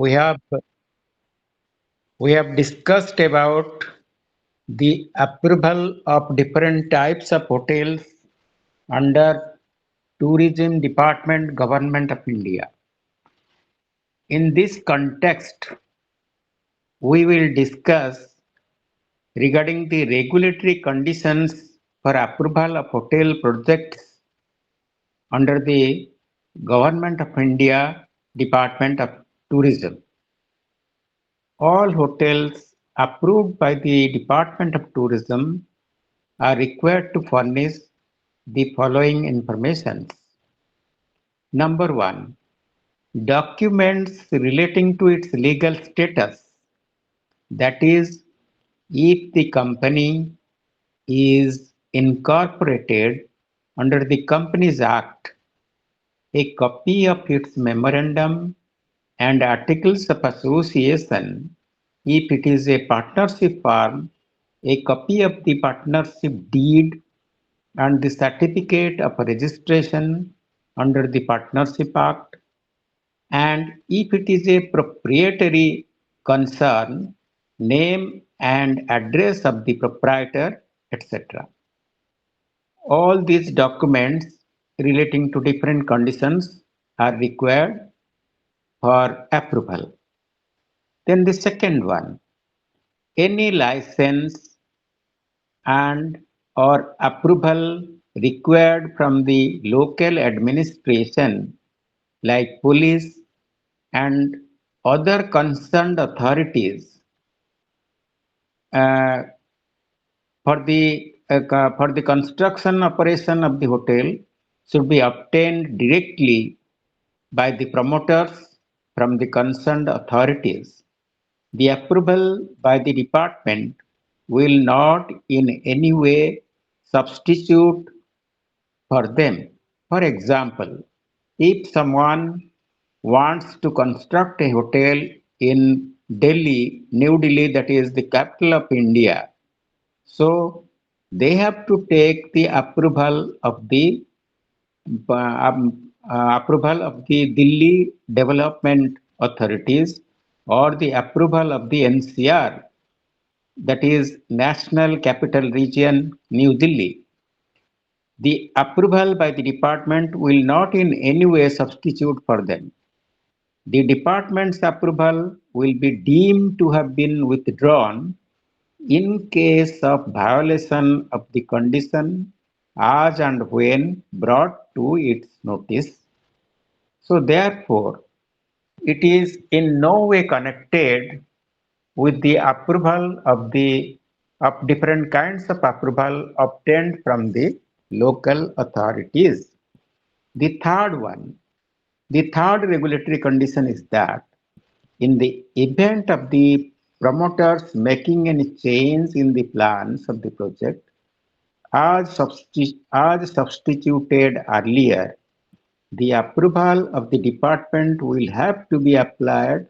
we have we have discussed about the approval of different types of hotels under Tourism Department, Government of India. In this context, we will discuss regarding the regulatory conditions for approval of hotel projects under the Government of India Department of Tourism. All hotels approved by the Department of Tourism are required to furnish the following information. Number one, documents relating to its legal status. That is, if the company is incorporated under the Companies Act, a copy of its memorandum and articles of association. If it is a partnership firm, a copy of the partnership deed and the certificate of registration under the Partnership Act, and if it is a proprietary concern, name and address of the proprietor, etc. All these documents relating to different conditions are required for approval. Then the second one, any license and or approval required from the local administration like police and other concerned authorities uh, for the construction operation of the hotel should be obtained directly by the promoters from the concerned authorities. The approval by the department will not in any way substitute for them. For example, if someone wants to construct a hotel in Delhi, New Delhi, that is the capital of India, so they have to take the approval of the Delhi development authorities or the approval of the NCR, that is National Capital Region, New Delhi. The approval by the department will not in any way substitute for them. The department's approval will be deemed to have been withdrawn in case of violation of the condition as and when brought to its notice. So therefore, it is in no way connected with the approval of different kinds of approval obtained from the local authorities. The third one, the third regulatory condition is that in the event of the promoters making any change in the plans of the project as substituted earlier, the approval of the department will have to be applied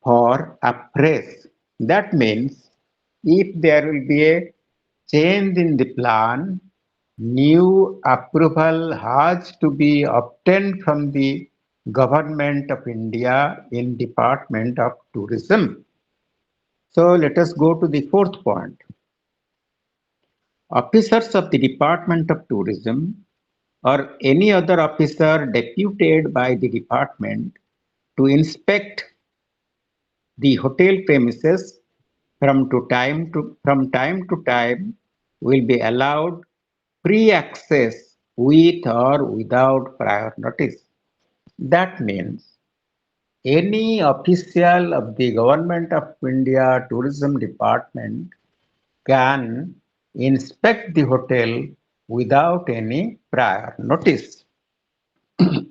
for afresh. That means if there will be a change in the plan, new approval has to be obtained from the Government of India in Department of Tourism. So let us go to the fourth point. Officers of the Department of Tourism or any other officer deputed by the department to inspect the hotel premises from time to time will be allowed free access with or without prior notice. That means any official of the Government of India Tourism Department can inspect the hotel without any prior notice. The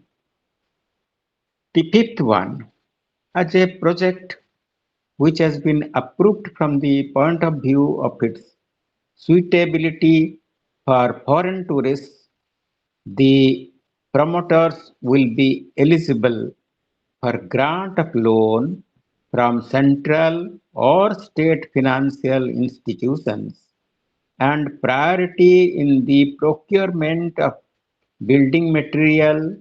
fifth one, as a project which has been approved from the point of view of its suitability for foreign tourists, the promoters will be eligible for grant of loan from central or state financial institutions and priority in the procurement of building material,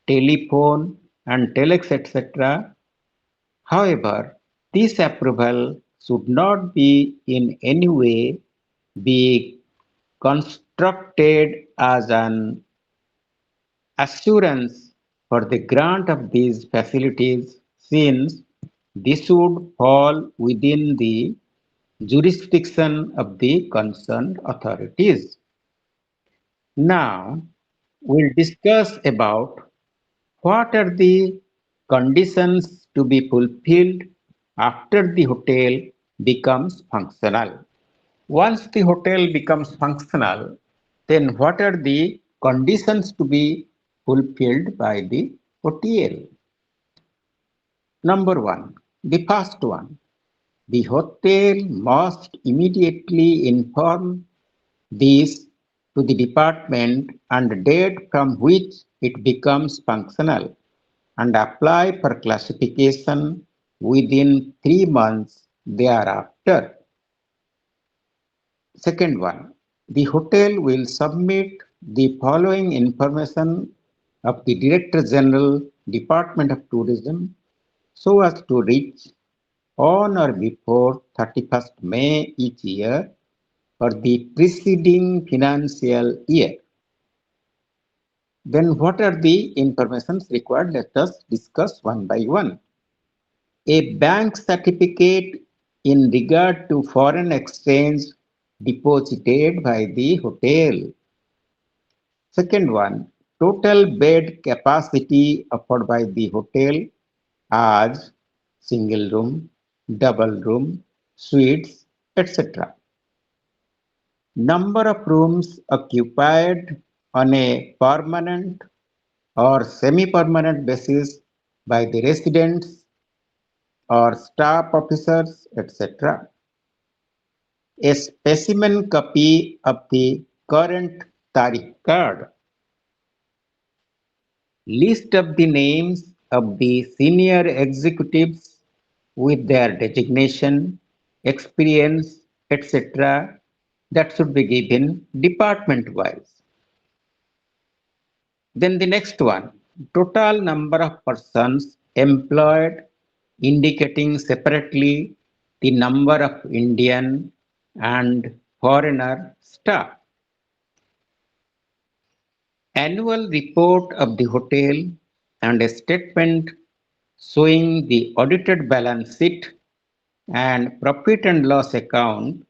telephone and telex etc. However, this approval should not be in any way be constructed as an assurance for the grant of these facilities since this would fall within the jurisdiction of the concerned authorities. Now, we'll discuss about what are the conditions to be fulfilled after the hotel becomes functional. Once the hotel becomes functional, then what are the conditions to be fulfilled by the hotel? Number one, the first one, the hotel must immediately inform this to the department and date from which it becomes functional and apply for classification within 3 months thereafter. Second one, the hotel will submit the following information of the Director General, Department of Tourism, so as to reach on or before 31st May each year for the preceding financial year. Then what are the informations required? Let us discuss one by one. A bank certificate in regard to foreign exchange deposited by the hotel. Second one, total bed capacity offered by the hotel as single room, double room, suites, etc. Number of rooms occupied on a permanent or semi-permanent basis by the residents or staff officers, etc. A specimen copy of the current Tariq card, list of the names of the senior executives with their designation, experience, etc. that should be given department wise. Then the next one, total number of persons employed indicating separately the number of Indian and foreigner staff. Annual report of the hotel and a statement showing the audited balance sheet and profit and loss account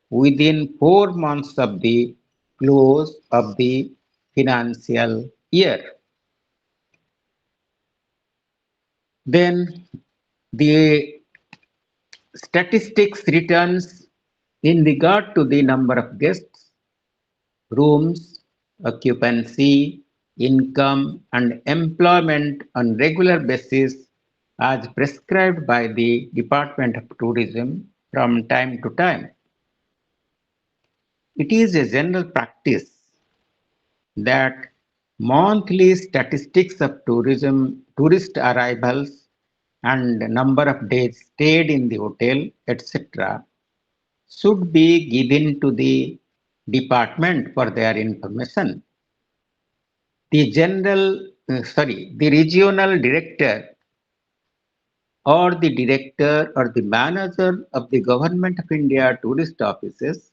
within 4 months of the close of the financial year. Then the statistics returns in regard to the number of guests, rooms, occupancy, income, and employment on regular basis as prescribed by the Department of Tourism from time to time. It is a general practice that monthly statistics of tourist arrivals and number of days stayed in the hotel, etc., should be given to the department for their information. The regional director or the director or the manager of the Government of India tourist offices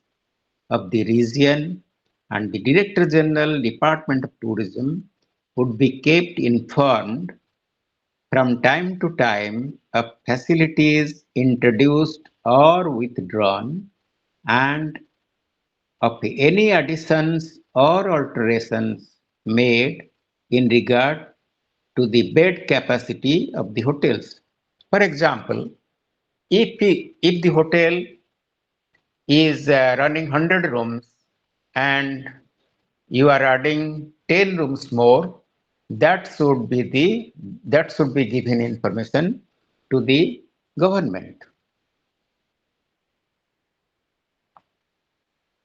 of the region and the Director General Department of Tourism would be kept informed from time to time of facilities introduced or withdrawn and of any additions or alterations made in regard to the bed capacity of the hotels. For example, if the hotel is running 100 rooms and you are adding 10 rooms more, that should be the that should be given information to the government.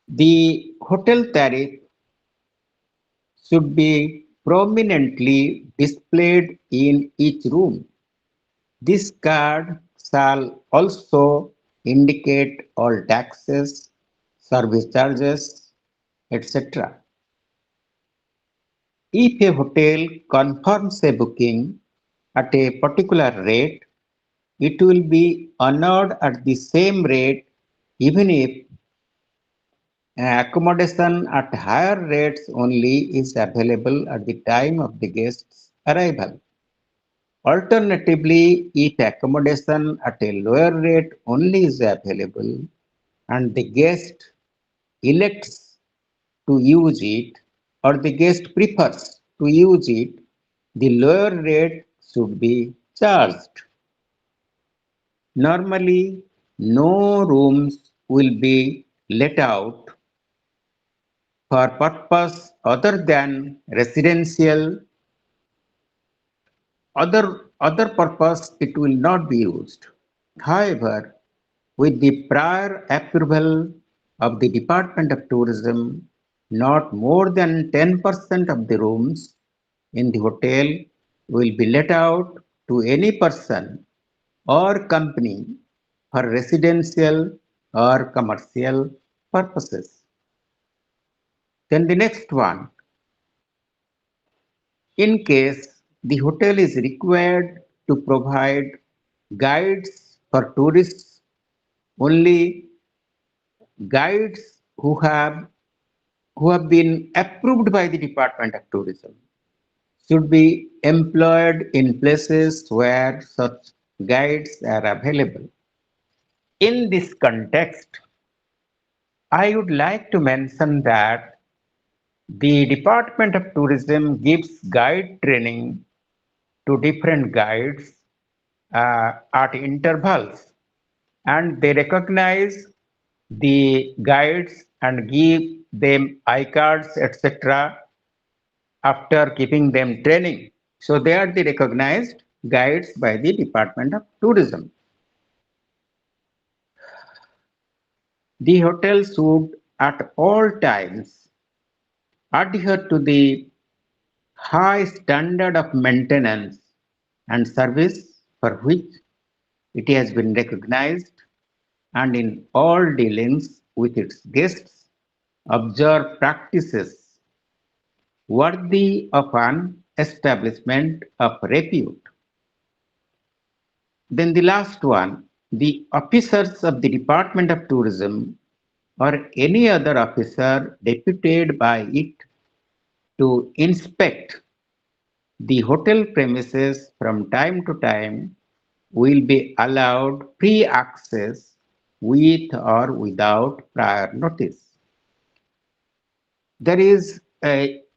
The hotel tariff should be prominently displayed in each room. This card shall also indicate all taxes, service charges, etc. If a hotel confirms a booking at a particular rate, It will be honored at the same rate even if accommodation at higher rates only is available at the time of the guest's arrival. Alternatively, if accommodation at a lower rate only is available and the guest elects to use it or the guest prefers to use it, the lower rate should be charged. Normally, no rooms will be let out for purpose other than residential. Other purpose it will not be used. However, with the prior approval of the Department of Tourism, not more than 10% of the rooms in the hotel will be let out to any person or company for residential or commercial purposes. Then the next one, in case the hotel is required to provide guides for tourists, only guides who have been approved by the Department of Tourism should be employed in places where such guides are available. In this context, I would like to mention that the Department of Tourism gives guide training to different guides at intervals, and they recognize the guides and give them I-cards, etc. after giving them training. So they are the recognized guides by the Department of Tourism. The hotel should at all times adhere to the high standard of maintenance and service for which it has been recognized, and in all dealings with its guests observe practices worthy of an establishment of repute. Then the last one, the officers of the Department of Tourism or any other officer deputed by it to inspect the hotel premises from time to time will be allowed free access with or without prior notice.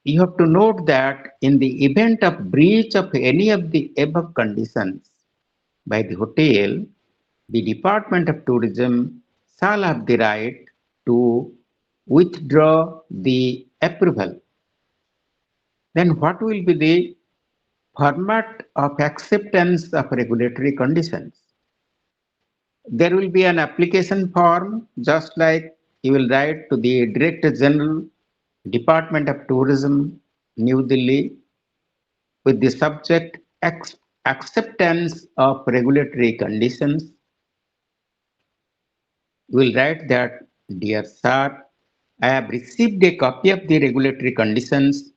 You have to note that in the event of breach of any of the above conditions by the hotel, the Department of Tourism shall have the right to withdraw the approval. Then what will be the format of acceptance of regulatory conditions? There will be an application form, just like you will write to the Director General, Department of Tourism, New Delhi, with the subject acceptance of regulatory conditions. You will write that, Dear Sir, I have received a copy of the regulatory conditions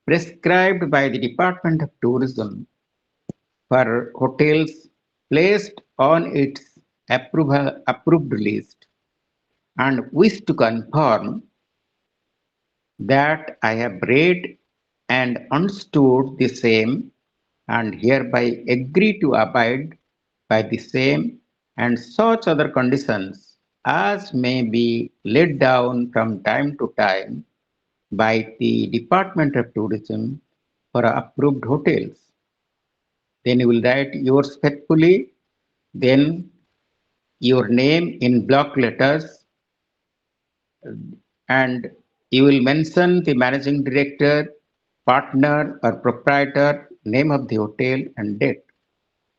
prescribed by the Department of Tourism for hotels placed on its approved list and wish to confirm that I have read and understood the same and hereby agree to abide by the same and such other conditions as may be laid down from time to time by the Department of Tourism for approved hotels. Then you will write yours faithfully, then your name in block letters, and you will mention the managing director, partner or proprietor, name of the hotel and date.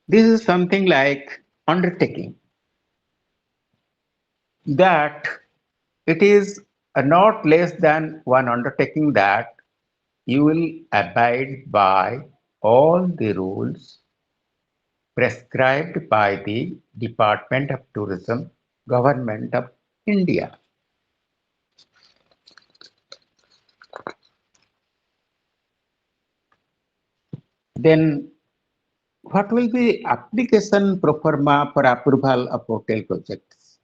This is something like undertaking that it is not less than one undertaking that you will abide by all the rules prescribed by the Department of Tourism, Government of India. Then What will be application pro forma for approval of hotel projects?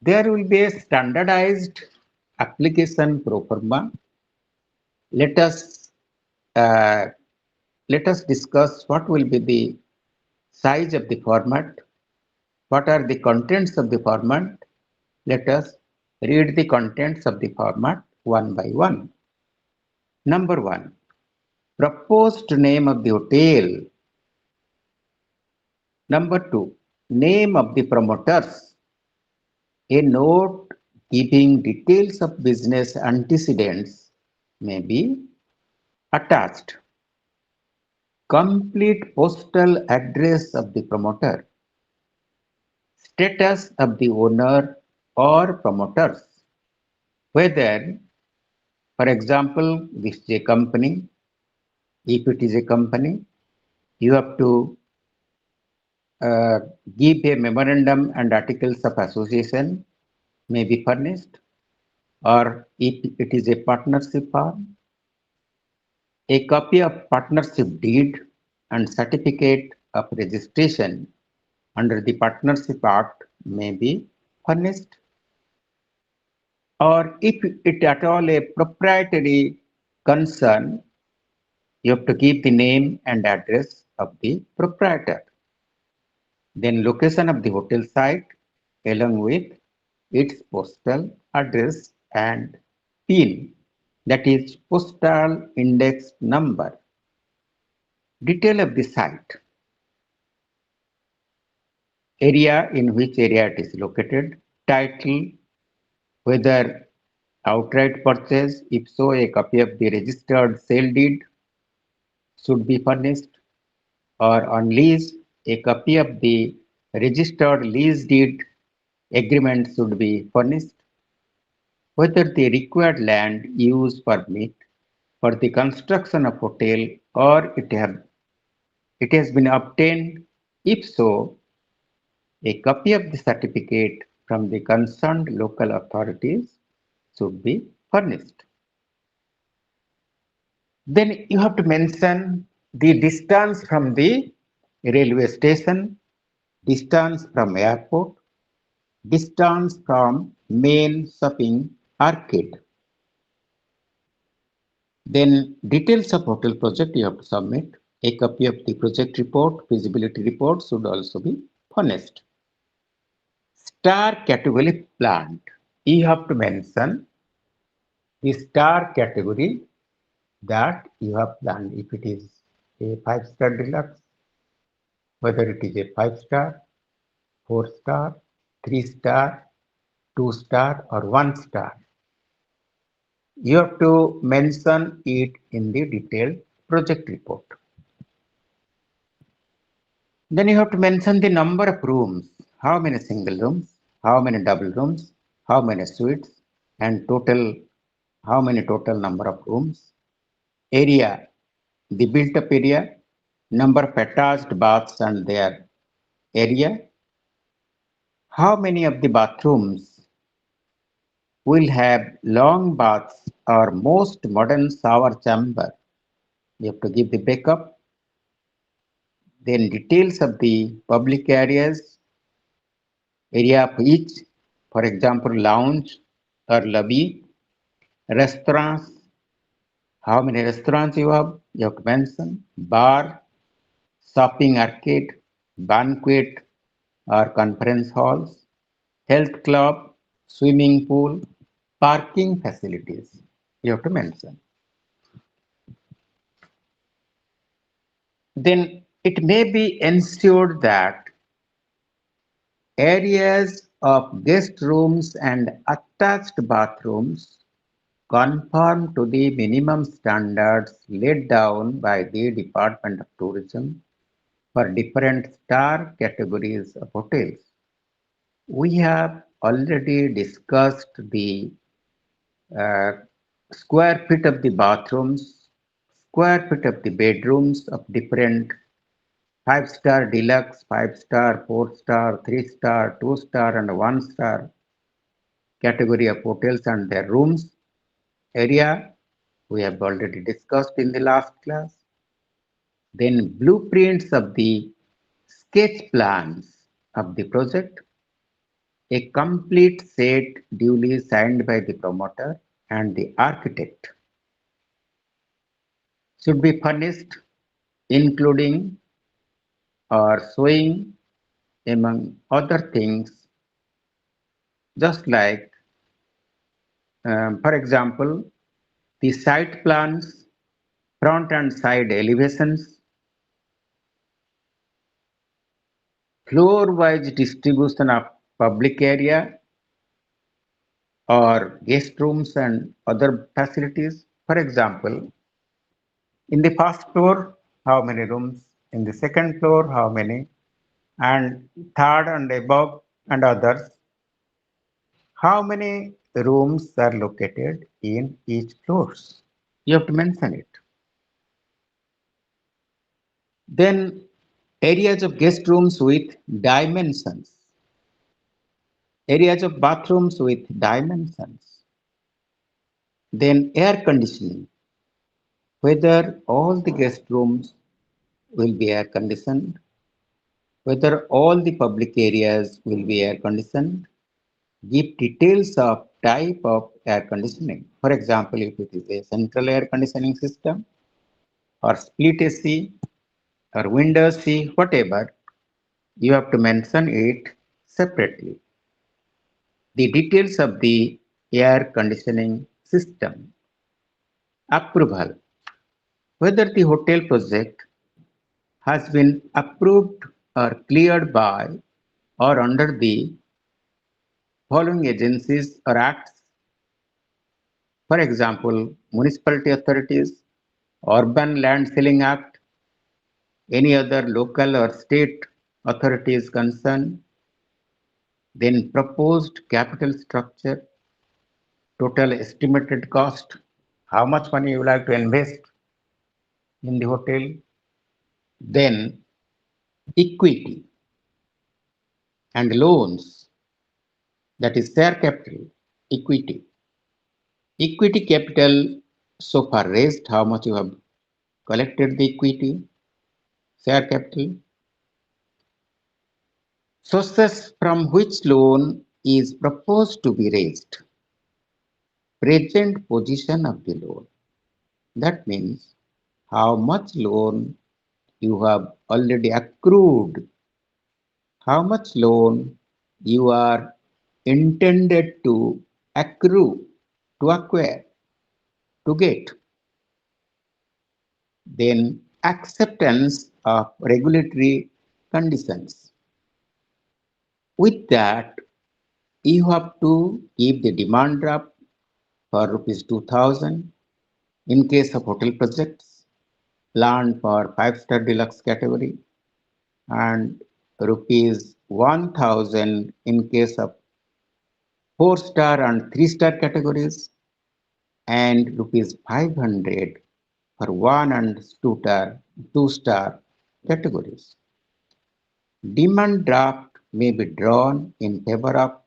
There will be a standardized application pro forma. Let us uh, let us discuss what will be the size of the format, what are the contents of the format. Let us read the contents of the format one by one. Number one, proposed name of the hotel. Number two, name of the promoters. A note giving details of business antecedents may be attached. Complete postal address of the promoter. Status of the owner or promoters. Whether, for example, this is a company. If it is a company, you have to uh, give a memorandum and articles of association may be furnished, or if it is a partnership firm, a copy of partnership deed and certificate of registration under the Partnership Act may be furnished, or if it at all a proprietary concern, you have to give the name and address of the proprietor. Then location of the hotel site along with its postal address and PIN, that is postal index number. Detail of the site, area in which area it is located, title, whether outright purchase, if so, a copy of the registered sale deed should be furnished, or on lease, a copy of the registered lease deed agreement should be furnished, whether the required land use permit for the construction of hotel or it has been obtained. If so, a copy of the certificate from the concerned local authorities should be furnished. Then you have to mention the distance from the railway station, distance from airport, distance from main shopping arcade. Then details of hotel project you have to submit. A copy of the project report, feasibility report should also be furnished. Star category planned. You have to mention the star category that you have planned. If it is a five-star deluxe, whether it is a five-star, four-star, three-star, two-star, or one-star. You have to mention it in the detailed project report. Then you have to mention the number of rooms, how many single rooms, how many double rooms, how many suites, and how many total number of rooms. Area, the built up area, number of attached baths and their area, how many of the bathrooms will have long baths or most modern shower chamber. You have to give the backup. Then details of the public areas, area of each, for example, lounge or lobby, restaurants, how many restaurants you have to mention, bar, shopping arcade, banquet or conference halls, health club, swimming pool, parking facilities. You have to mention. Then it may be ensured that areas of guest rooms and attached bathrooms conform to the minimum standards laid down by the Department of Tourism for different star categories of hotels. We have already discussed the uh, square feet of the bathrooms, square feet of the bedrooms of different five-star deluxe, five-star, four-star, three-star, two-star, and one-star category of hotels and their rooms area we have already discussed in the last class. then blueprints of the sketch plans of the project, a complete set duly signed by the promoter and the architect should be furnished, including or showing, among other things, just like, for example, the site plans, front and side elevations, floor-wise distribution of public area or guest rooms and other facilities. For example, in the first floor, how many rooms? In the second floor, how many? And third and above and others, how many rooms are located in each floors? You have to mention it. Then areas of guest rooms with dimensions, areas of bathrooms with dimensions. Then air conditioning, whether all the guest rooms will be air conditioned, whether all the public areas will be air conditioned. Give details of type of air conditioning. For example, if it is a central air conditioning system or split AC or window AC, whatever, you have to mention it separately. The details of the air conditioning system. Approval. Whether the hotel project has been approved or cleared by or under the following agencies or acts, for example, municipality authorities, Urban Land Ceiling Act, any other local or state authorities concerned, then proposed capital structure, total estimated cost, how much money you would like to invest in the hotel, then equity and loans, that is share capital, equity. Equity capital so far raised, how much you have collected the equity, share capital, sources from which loan is proposed to be raised, present position of the loan. That means how much loan you have already accrued, how much loan you are intended to accrue, to acquire, to get. Then acceptance of regulatory conditions. With that, you have to give the demand draft for rupees 2000 in case of hotel projects, planned for 5-star deluxe category, and rupees 1000 in case of 4-star and 3-star categories, and rupees 500 for 1 and 2-star categories. Demand draft may be drawn in favor of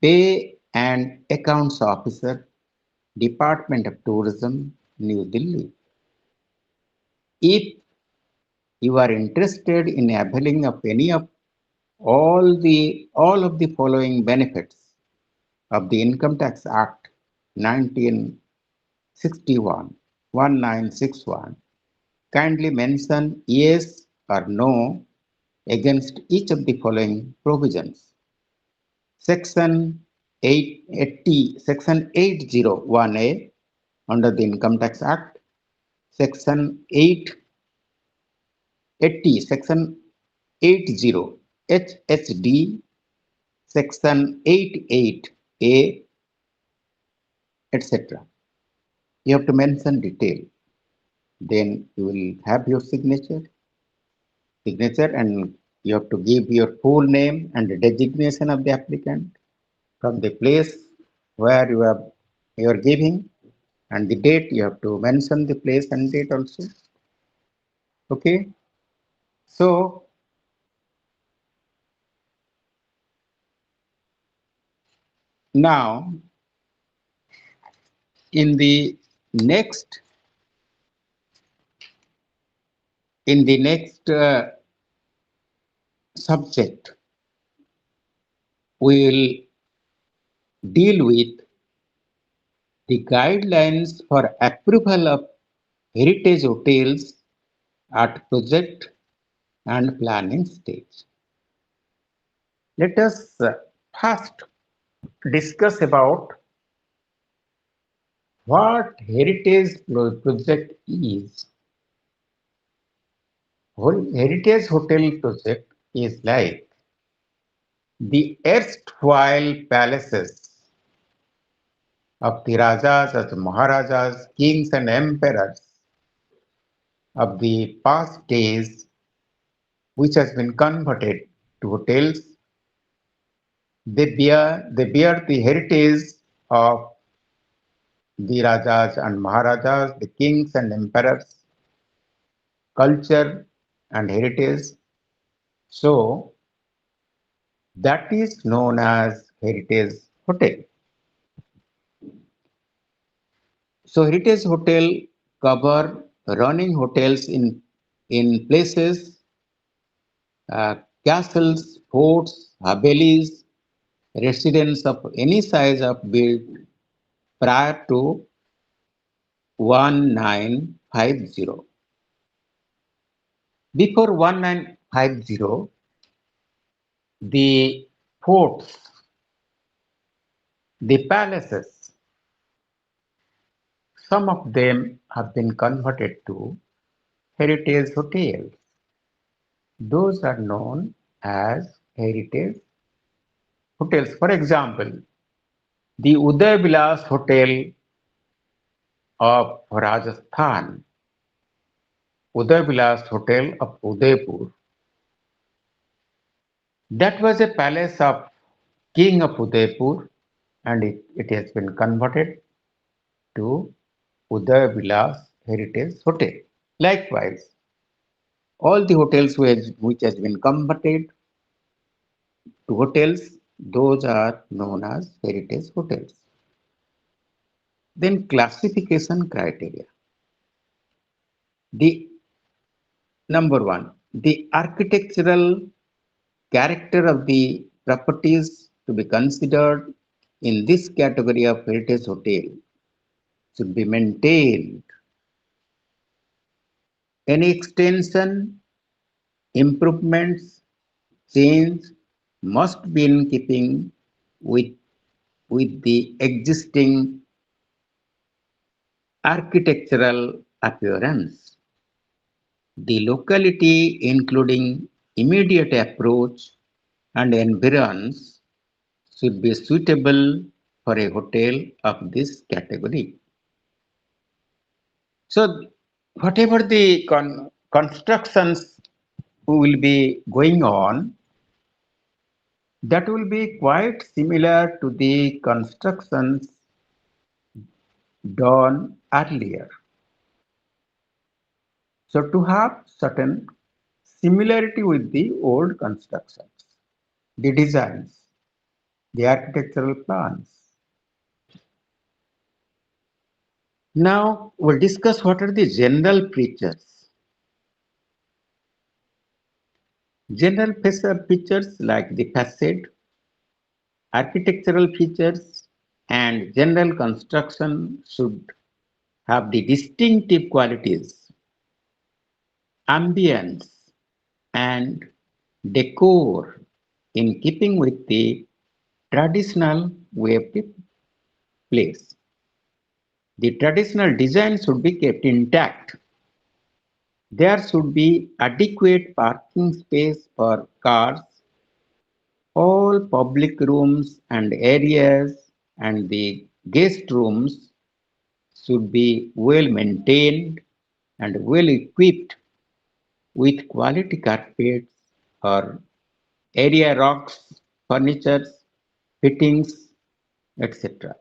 Pay and Accounts Officer, Department of Tourism, New Delhi. If you are interested in availing of any of all of the following benefits of the Income Tax Act 1961, 1961, kindly mention yes or no against each of the following provisions. Section 880, Section 801A under the Income Tax Act, Section 880, Section 80 HHD, Section 88A, etc. You have to mention detail. Then you will have your signature, and you have to give your full name and the designation of the applicant from the place where you are giving, and the date you have to mention the place and date also. Okay. So now in the next In the next subject, we will deal with the guidelines for approval of heritage hotels at project and planning stage. Let us first discuss about what heritage project is. Heritage hotel project is like the erstwhile palaces of the Rajas, as Maharajas, kings and emperors of the past days, which has been converted to hotels. They bear the heritage of the Rajas and Maharajas, the kings and emperors, culture and heritage. So that is known as heritage hotel. So heritage hotel cover running hotels in places, castles, forts, havelis, residence of any size of built prior to 1950. Before 1950, the forts, the palaces, some of them have been converted to heritage hotels. Those are known as heritage hotels. For example, the Uday Vilas Hotel of Rajasthan, Uday Vilas Hotel of Udaipur, that was a palace of King of Udaipur, and it has been converted to Uday Vilas Heritage Hotel. Likewise, all the hotels which has been converted to hotels, those are known as heritage hotels. Then classification criteria. The number one, the architectural character of the properties to be considered in this category of heritage hotel should be maintained. Any extension, improvements, change must be in keeping with, with the existing architectural appearance. The locality, including immediate approach and environs, should be suitable for a hotel of this category. So, whatever the constructions will be going on, that will be quite similar to the constructions done earlier. So, to have certain similarity with the old constructions, the designs, the architectural plans. Now, we'll discuss what are the general features. General features like the facade, architectural features, and general construction should have the distinctive qualities, ambience, and decor in keeping with the traditional way of the place. The traditional design should be kept intact. There should be adequate parking space for cars. All public rooms and areas and the guest rooms should be well maintained and well equipped with quality carpets or area rocks, furniture, fittings, etc.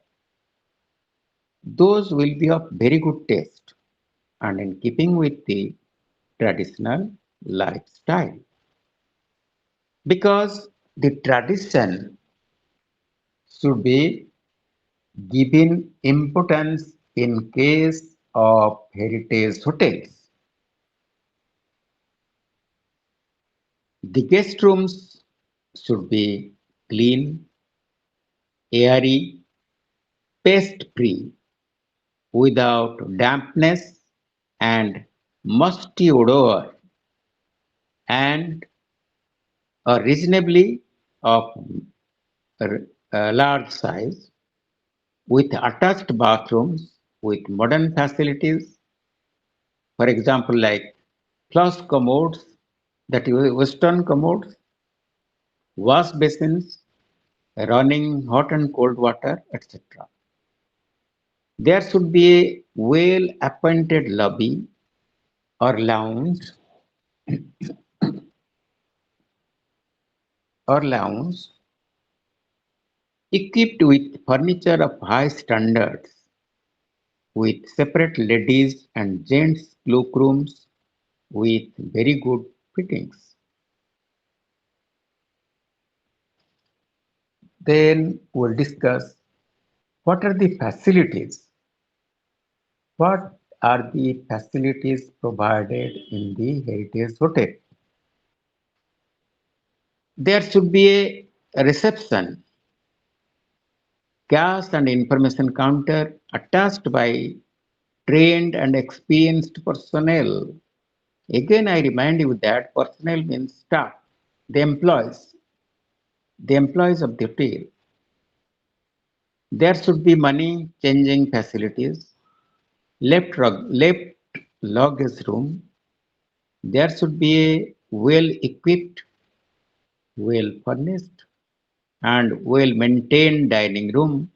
Those will be of very good taste and in keeping with the traditional lifestyle. Because the tradition should be given importance in case of heritage hotels. The guest rooms should be clean, airy, pest-free, without dampness and musty odor, and a reasonably of large size, with attached bathrooms with modern facilities, for example, like flush commodes, that is Western commodes, wash basins, running hot and cold water, etc. There should be a well-appointed lobby or lounge equipped with furniture of high standards, with separate ladies and gents cloakrooms with very good fittings. Then we'll discuss what are the facilities. What are the facilities provided in the Heritage Hotel? There should be a reception, cash and information counter attached by trained and experienced personnel. Again, I remind you that personnel means staff, the employees, the employees of the hotel. There should be money changing facilities, left luggage room. There should be a well equipped, well furnished, and well maintained dining room.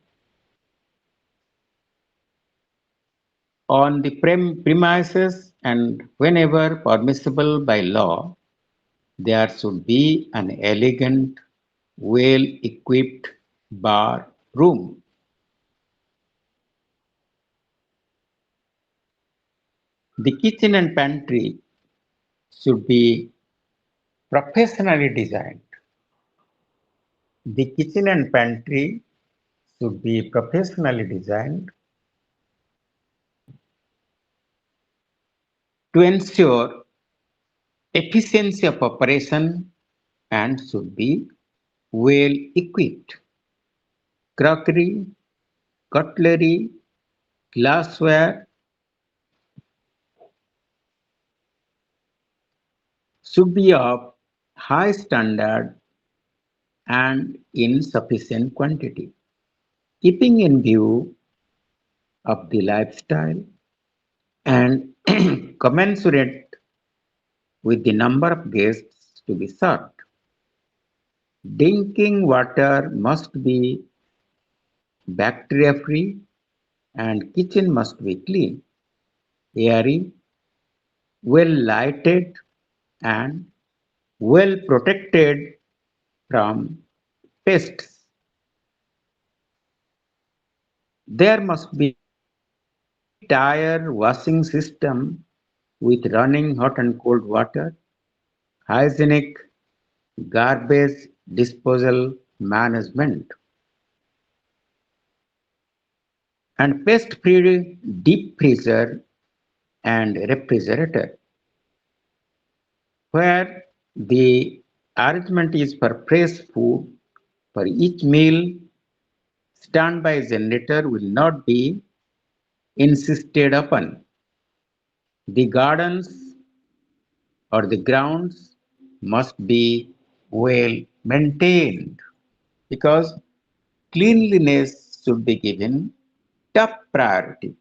On the premises and whenever permissible by law, there should be an elegant, well equipped bar room. The kitchen and pantry should be professionally designed. The kitchen and pantry should be professionally designed to ensure efficiency of operation and should be well equipped. Crockery, cutlery, glassware should be of high standard and in sufficient quantity, keeping in view of the lifestyle and commensurate with the number of guests to be served. Drinking water must be bacteria free and kitchen must be clean, airy, well lighted and well protected from pests. There must be tire washing system with running hot and cold water, hygienic garbage disposal management, and pest-free deep freezer and refrigerator, where the arrangement is for fresh food for each meal. Standby generator will not be insisted upon. The gardens or the grounds must be well maintained because cleanliness should be given top priority.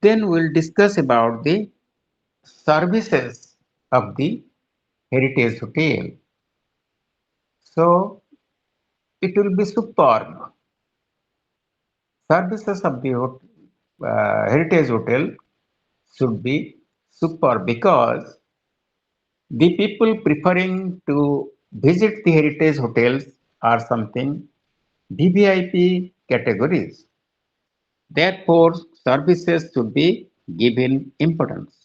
Then we'll discuss about the services of the Heritage Hotel. So it will be superb. Services of the Heritage Hotel should be superb because the people preferring to visit the heritage hotels are something VVIP categories. Therefore, services should be given importance.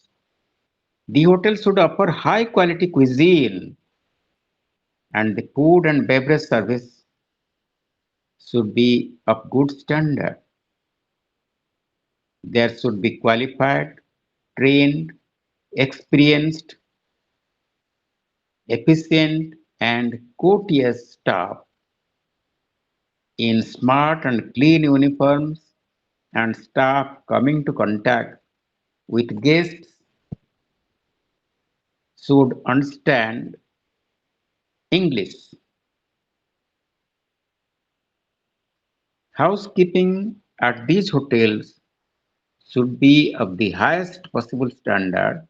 The hotel should offer high quality cuisine and the food and beverage service should be of good standard. There should be qualified, trained, experienced efficient and courteous staff in smart and clean uniforms and staff coming to contact with guests should understand English. Housekeeping at these hotels should be of the highest possible standard,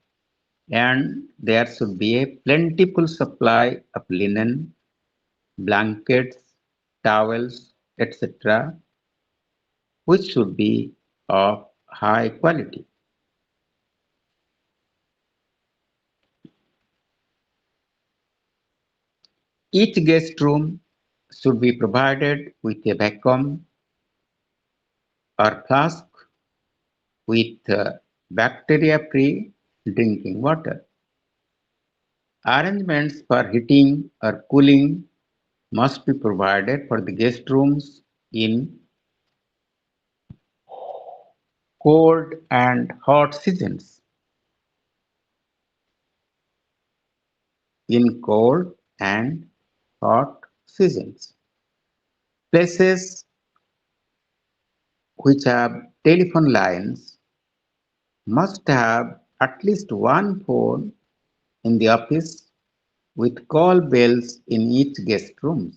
and there should be a plentiful supply of linen, blankets, towels, etc., which should be of high quality. Each guest room should be provided with a vacuum or flask with bacteria-free drinking water. Arrangements for heating or cooling must be provided for the guest rooms in cold and hot seasons. In cold and hot seasons. Places which have telephone lines must have at least one phone in the office with call bells in each guest room.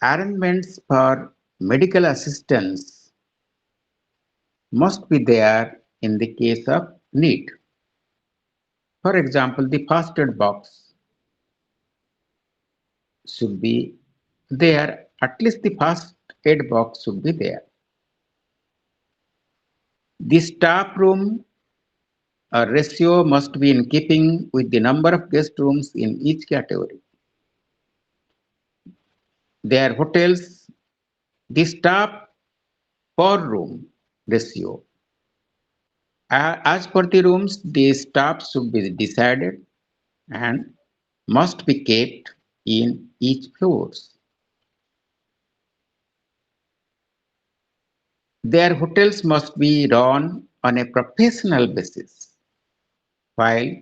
Arrangements for medical assistance must be there in the case of need. For example, the first aid box should be there, at least the first aid box should be there. The staff room ratio must be in keeping with the number of guest rooms in each category. Their hotels, the staff per room ratio. As per the rooms, the staff should be decided and must be kept in each floors. Their hotels must be run on a professional basis while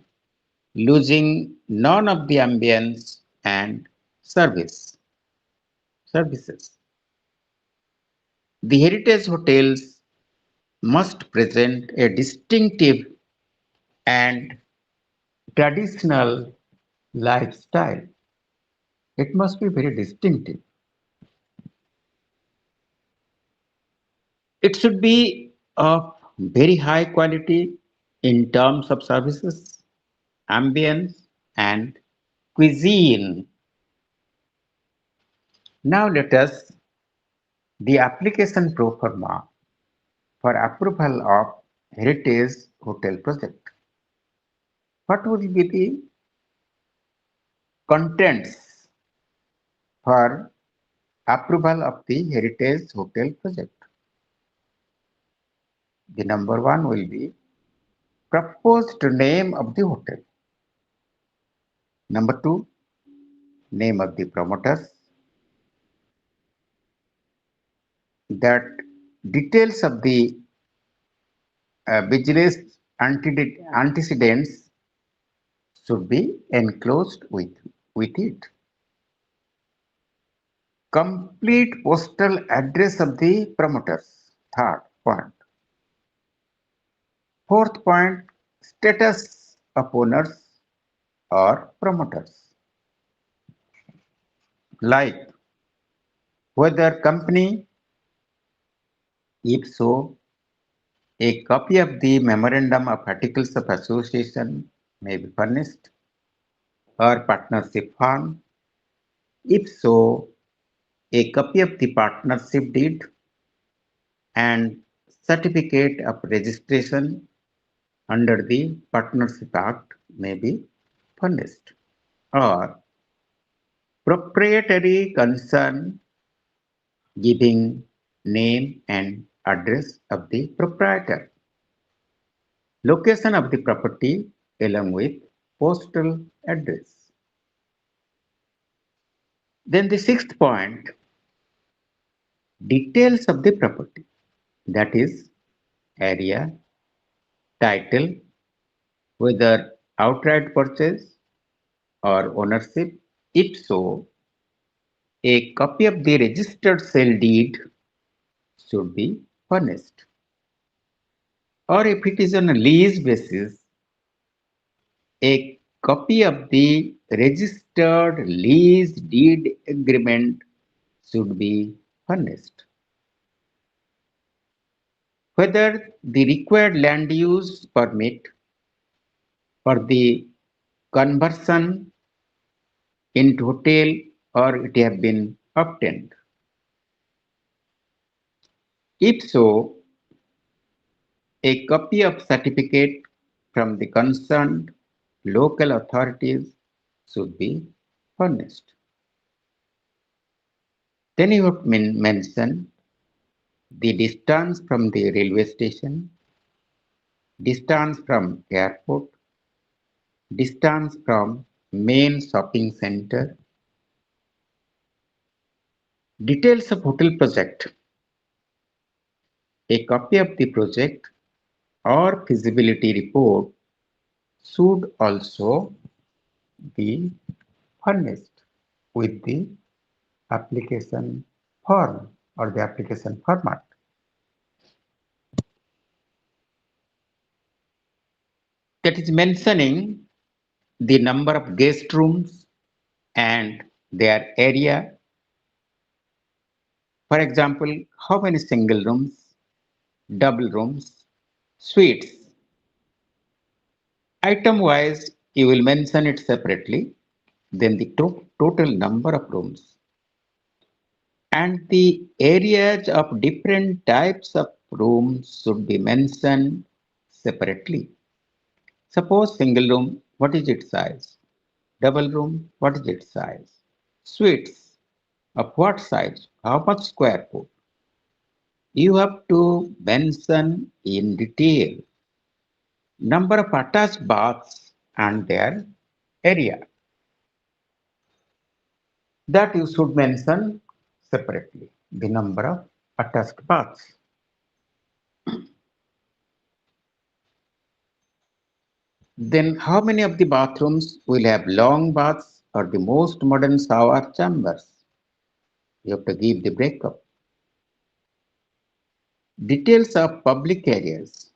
losing none of the ambience and services. The heritage hotels must present a distinctive and traditional lifestyle. It must be very distinctive. It should be of very high quality in terms of services, ambience, and cuisine. Now let us the application pro forma for approval of Heritage Hotel project. What will be the contents for approval of the Heritage Hotel project? The number one will be proposed name of the hotel. Number two, name of the promoters. That details of the business antecedents should be enclosed with it. Complete postal address of the promoters. Third point. Fourth point, status of owners or promoters. Like whether company, if so, a copy of the memorandum of articles of association may be furnished, or partnership form. If so, a copy of the partnership deed and certificate of registration under the Partnership Act may be furnished, or proprietary concern giving name and address of the proprietor, location of the property along with postal address. Then the sixth point, details of the property, that is area, title, whether outright purchase or ownership? If so, a copy of the registered sale deed should be furnished. Or if it is on a lease basis, a copy of the registered lease deed agreement should be furnished. Whether the required land use permit for the conversion into hotel or it have been obtained. If so, a copy of certificate from the concerned local authorities should be furnished. Then you have mention the distance from the railway station, distance from airport, distance from main shopping center, details of hotel project. A copy of the project or feasibility report should also be furnished with the application form or the application format. That is mentioning the number of guest rooms and their area. For example, how many single rooms, double rooms, suites. Item wise, you will mention it separately, then the total number of rooms and the areas of different types of rooms should be mentioned separately. Suppose single room, what is its size? Double room, what is its size? Suites, of what size? How much square foot? You have to mention in detail number of attached baths and their area. That you should mention separately, the number of attached baths. Then how many of the bathrooms will have long baths or the most modern shower chambers? You have to give the breakup. Details of public areas.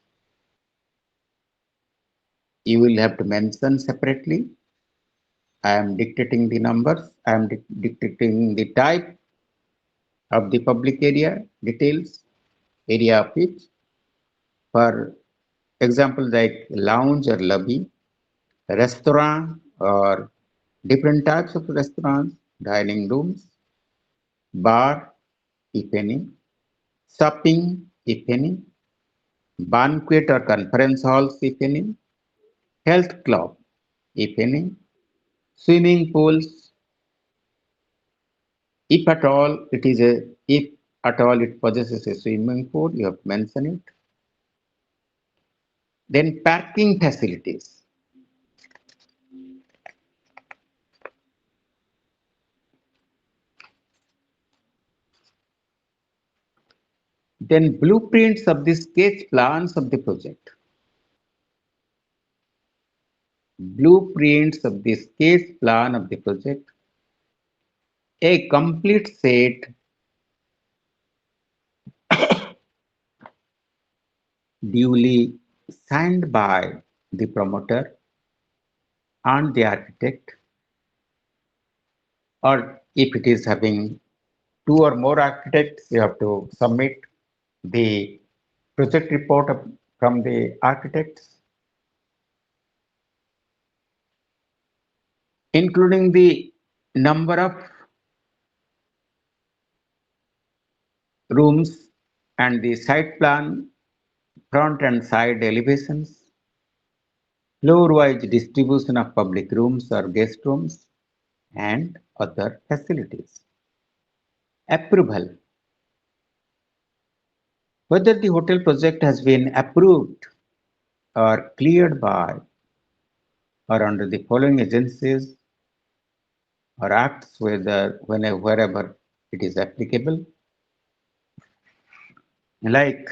You will have to mention separately. I am dictating the numbers. I am dictating the type of the public area details, area of it. For example, like lounge or lobby, restaurant or different types of restaurants, dining rooms, bar, if any, shopping, if any, banquet or conference halls, if any, health club, if any, swimming pools, if at all if at all it possesses a swimming pool, you have mentioned it. Then parking facilities. Then blueprints of the sketch plans of the project. Blueprints of the sketch plan of the project. A complete set duly signed by the promoter and the architect, or if it is having two or more architects, you have to submit the project report from the architects, including the number of rooms and the site plan, front and side elevations, floor-wise distribution of public rooms or guest rooms, and other facilities. Approval. Whether the hotel project has been approved or cleared by or under the following agencies or acts wherever it is applicable, like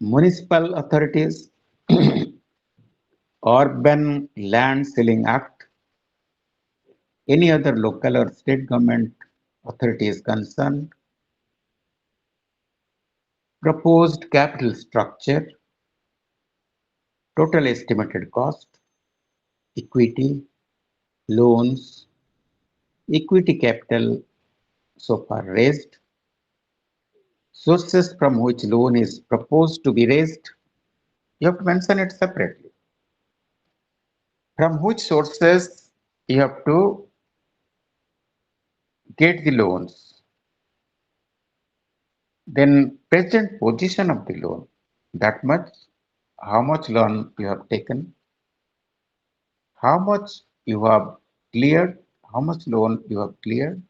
municipal authorities, Urban Land Ceiling Act, any other local or state government authority is concerned, proposed capital structure, total estimated cost, equity, loans, equity capital so far raised, sources from which loan is proposed to be raised. You have to mention it separately. From which sources you have to get the loans, then present position of the loan, that much, how much loan you have taken, how much you have cleared, how much loan you have cleared,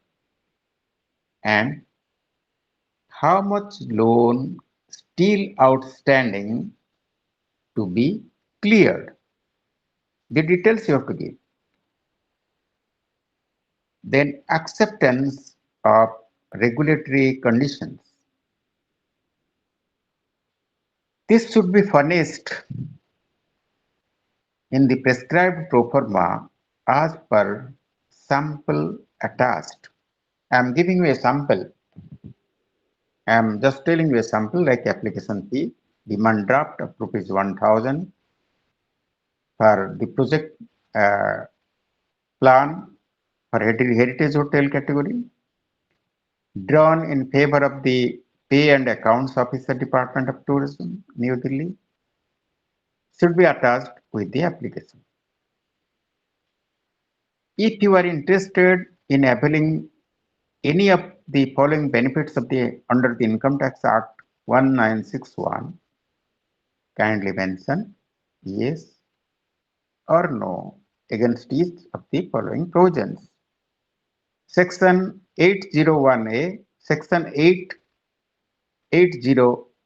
and how much loan still outstanding to be cleared. The details you have to give. Then acceptance of regulatory conditions. This should be furnished in the prescribed pro forma as per sample attached. I am giving you a sample. I am just telling you a sample like application fee, demand draft of rupees 1000 for the project plan for heritage hotel category, drawn in favor of the Pay and Accounts Officer Department of Tourism, New Delhi, should be attached with the application. If you are interested in availing any of the following benefits of the under the Income Tax Act 1961, kindly mention yes or no against each of the following provisions. Section 801A, Section 880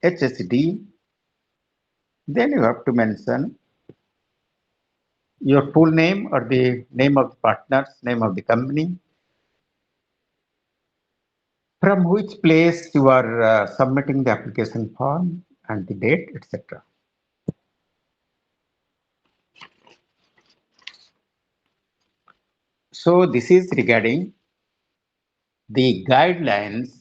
HSD, then you have to mention your full name or the name of the partners, name of the company, from which place you are submitting the application form and the date, etc. So this is regarding the guidelines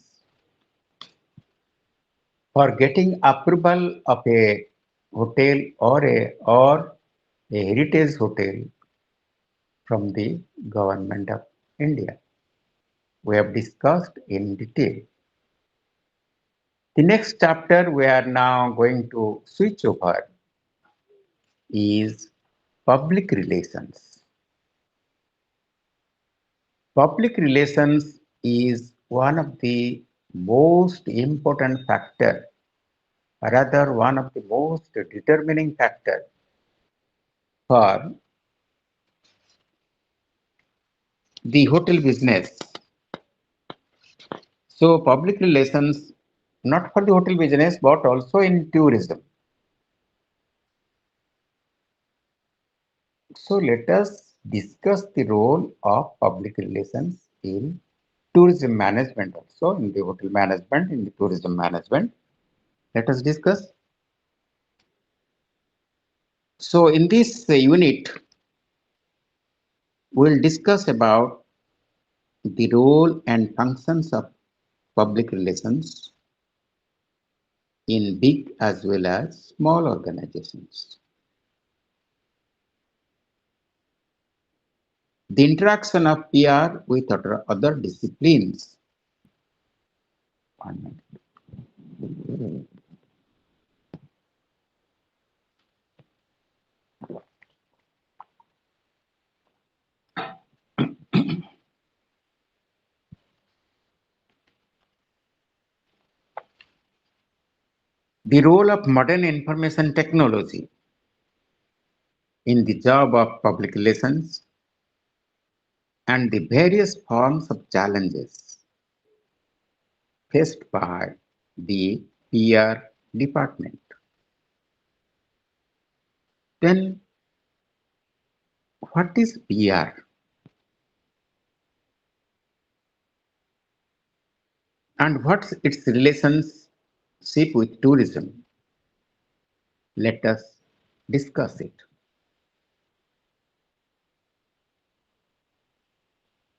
for getting approval of a hotel or a heritage hotel from the government of India. We have discussed in detail. The next chapter we are now going to switch over is public relations. Public relations is one of the most important factor, rather one of the most determining factor for the hotel business. So public relations, not for the hotel business, but also in tourism. So let us discuss the role of public relations in tourism management also, in the hotel management, in the tourism management. Let us discuss. So in this unit, we will discuss about the role and functions of public relations in big as well as small organizations. The interaction of PR with other disciplines. One minute. The role of modern information technology in the job of public relations and the various forms of challenges faced by the PR department. Then, what is PR? And what's its relationship with tourism? Let us discuss it.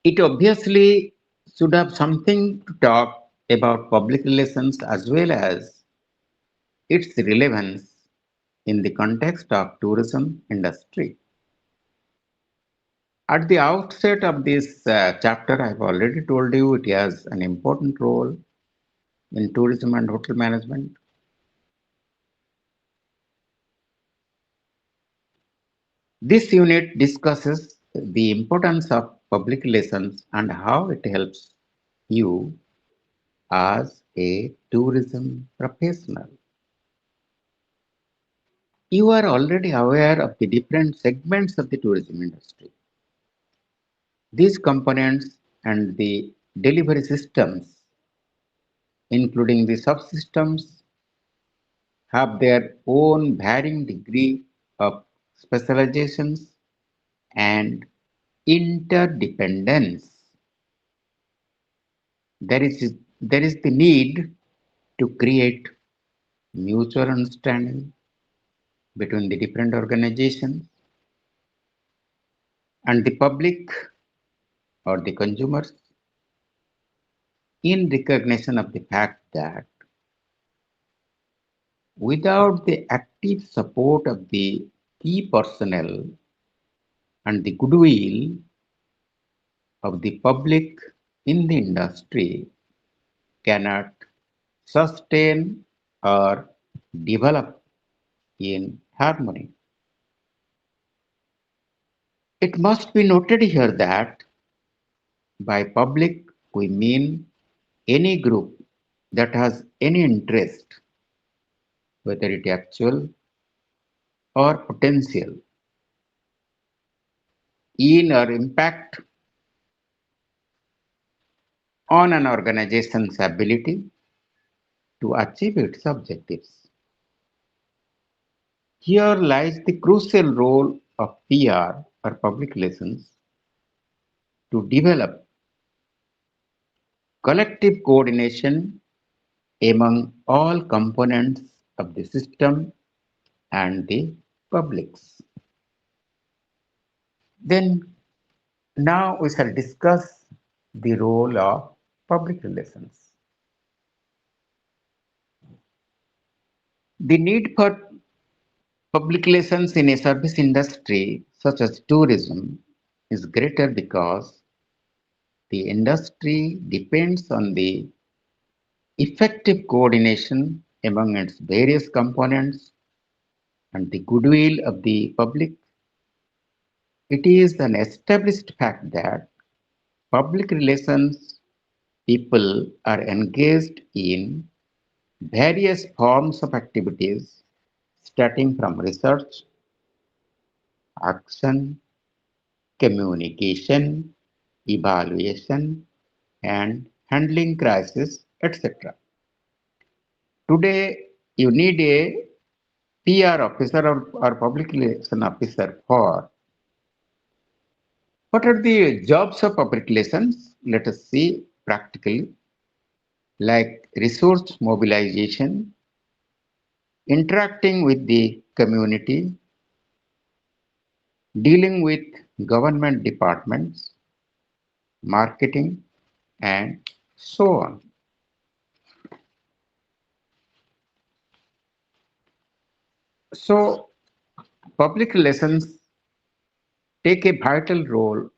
It obviously should have something to talk about public relations as well as its relevance in the context of tourism industry. At the outset of this chapter, I've already told you it has an important role in tourism and hotel management. This unit discusses the importance of public relations and how it helps you as a tourism professional. You are already aware of the different segments of the tourism industry. These components and the delivery systems, including the subsystems, have their own varying degree of specializations and interdependence. There is, there is the need to create mutual understanding between the different organizations and the public or the consumers in recognition of the fact that without the active support of the key personnel and the goodwill of the public in the industry cannot sustain or develop in harmony. It must be noted here that by public we mean any group that has any interest, whether it actual or potential, in or impact on an organization's ability to achieve its objectives. Here lies the crucial role of PR or public relations to develop collective coordination among all components of the system and the publics. Then now we shall discuss the role of public relations. The need for public relations in a service industry such as tourism is greater because the industry depends on the effective coordination among its various components and the goodwill of the public. It is an established fact that public relations people are engaged in various forms of activities starting from research, action, communication, evaluation, and handling crisis, etc. Today, you need a PR officer or public relation officer for what are the jobs of public relations? Let us see practically, like resource mobilization, interacting with the community, dealing with government departments, marketing, and so on. So, public relations take a vital role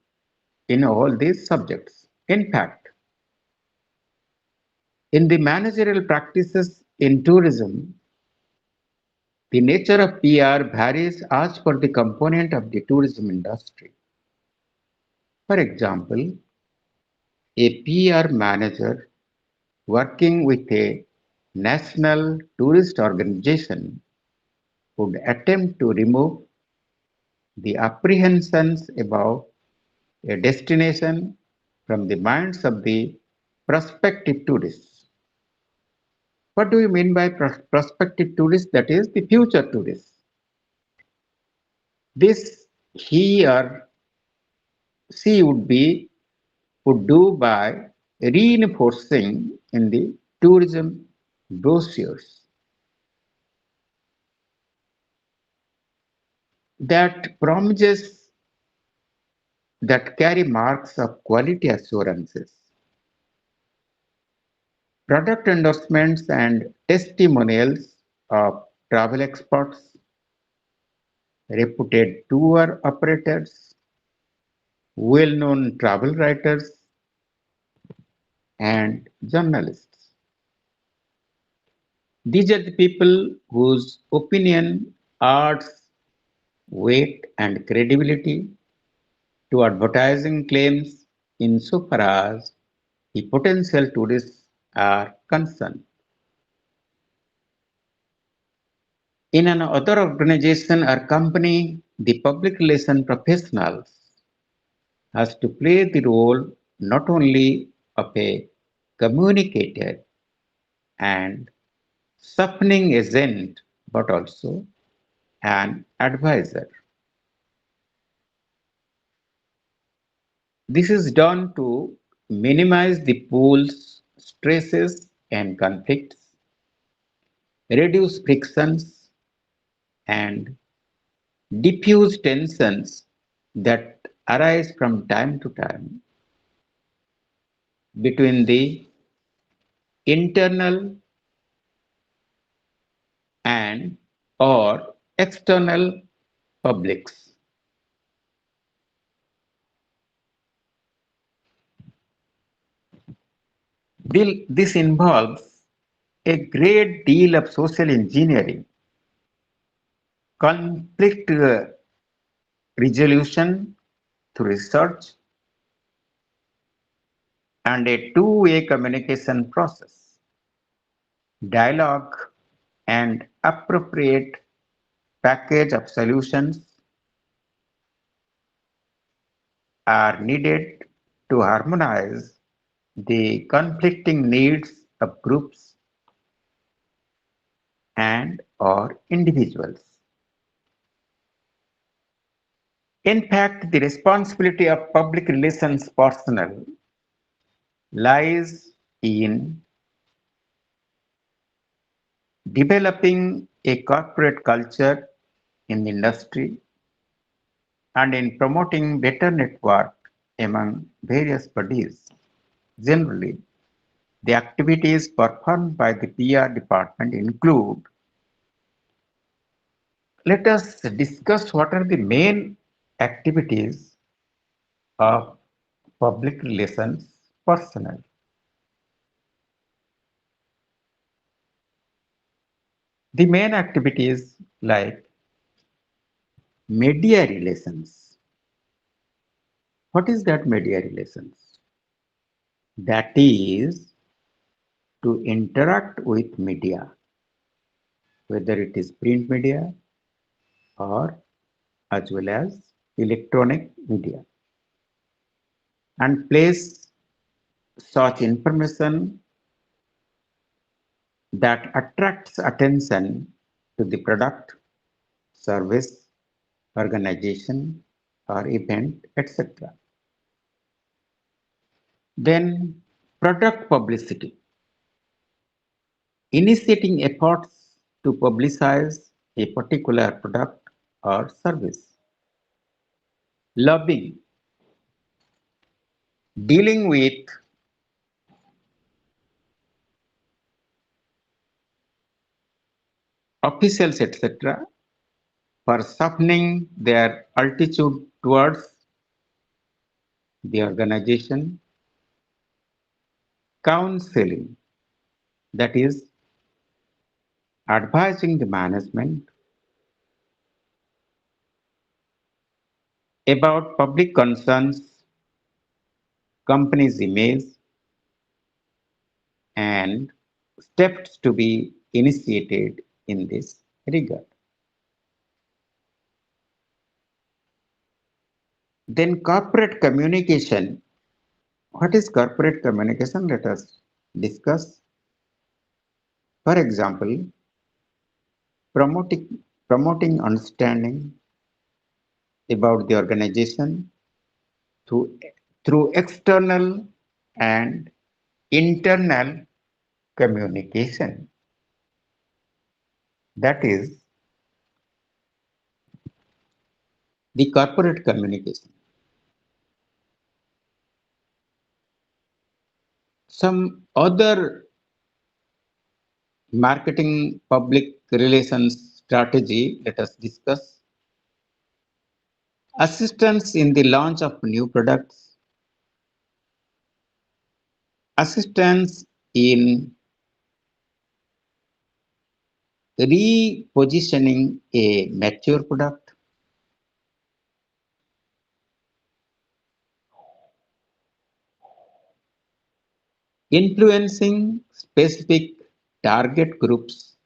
in all these subjects. In fact, in the managerial practices in tourism, the nature of PR varies as per the component of the tourism industry. For example, a PR manager working with a national tourist organization would attempt to remove the apprehensions about a destination from the minds of the prospective tourists. What do you mean by prospective tourists? That is the future tourists. This he or she would do by reinforcing in the tourism brochures that promises that carry marks of quality assurances, product endorsements and testimonials of travel experts, reputed tour operators, well-known travel writers, and journalists. These are the people whose opinion adds weight and credibility to advertising claims insofar as the potential tourists are concerned. In another organization or company, the public relation professionals has to play the role not only of a communicator and softening agent but also an advisor. This is done to minimize the pool's stresses and conflicts, reduce frictions, and diffuse tensions that arise from time to time between the internal and or external publics. This involves a great deal of social engineering, conflict resolution through research, and a two-way communication process. Dialogue and appropriate package of solutions are needed to harmonize the conflicting needs of groups and or individuals. In fact, the responsibility of public relations personnel lies in developing a corporate culture in the industry and in promoting better network among various bodies. Generally, the activities performed by the PR department include. Let us discuss what are the main activities of public relations personnel. The main activities like media relations. What is that media relations? That is to interact with media, whether it is print media or as well as electronic media, and place such information that attracts attention to the product, service, organization, or event, etc. Then, product publicity, initiating efforts to publicize a particular product or service. Lobbying, dealing with officials, etc., for softening their attitude towards the organization. Counseling, that is, advising the management about public concerns, company's image, and steps to be initiated in this regard. Then corporate communication. What is corporate communication? Let us discuss. For example, promoting understanding about the organization through, through external and internal communication. That is, The corporate communication. Some other marketing public relations strategy, let us discuss. Assistance in the launch of new products, assistance in repositioning a mature product, influencing specific target groups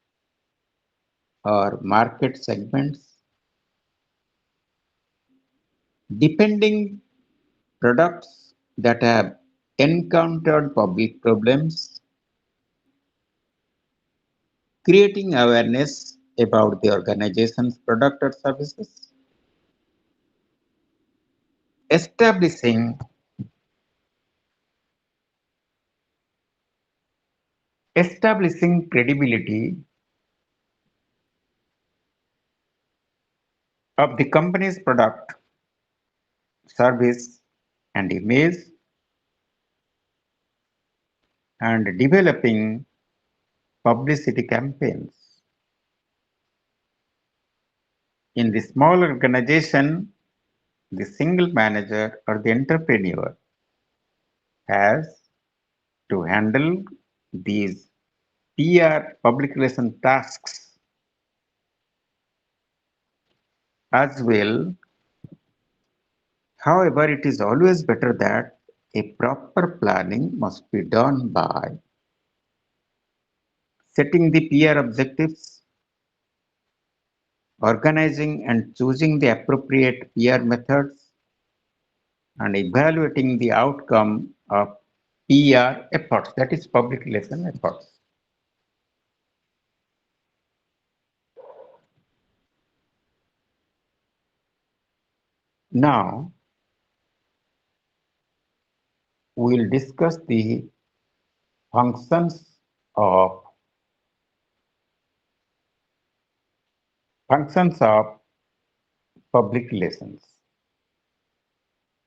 or market segments, depending products that have encountered public problems, creating awareness about the organization's product or services, establishing establishing credibility of the company's product, service, and image, and developing publicity campaigns. In the small organization, the single manager or the entrepreneur has to handle these PR public relation tasks as well. However, it is always better that a proper planning must be done by setting the PR objectives, organizing and choosing the appropriate PR methods, and evaluating the outcome of PR efforts, that is public relation efforts. Now, we will discuss the functions of functions of public relations.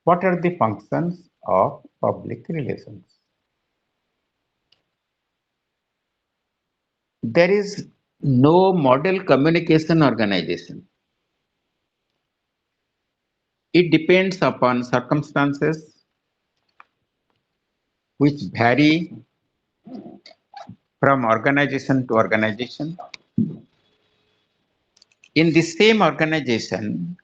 What are the functions of public relations? There is no model communication organization. It depends upon circumstances which vary from organization to organization. In the same organization,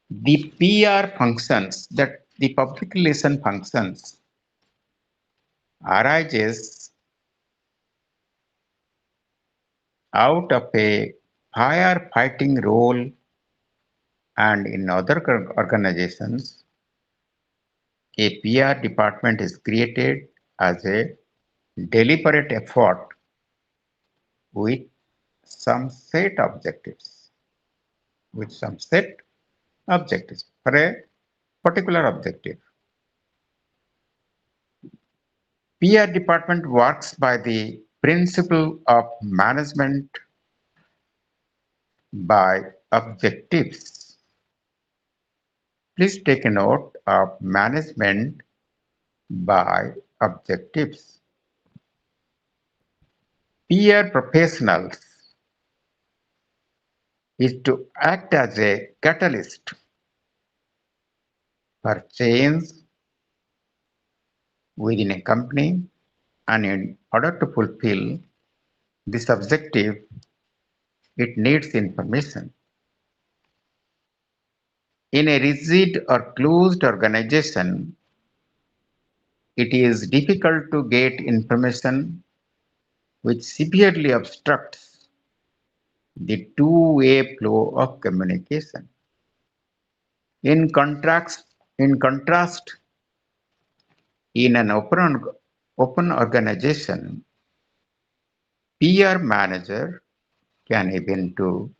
the PR functions, that the public relation functions, arises out of a firefighting role, and in other organizations, a PR department is created as a deliberate effort with some set objectives, with some set objectives for a particular objective. PR department works by the principle of management by objectives. Please take a note of management by objectives. PR professionals is to act as a catalyst for change within a company, and in order to fulfill this objective, it needs information. In a rigid or closed organization, it is difficult to get information, which severely obstructs the two-way flow of communication. In contrast, in an open organization, PR manager can even to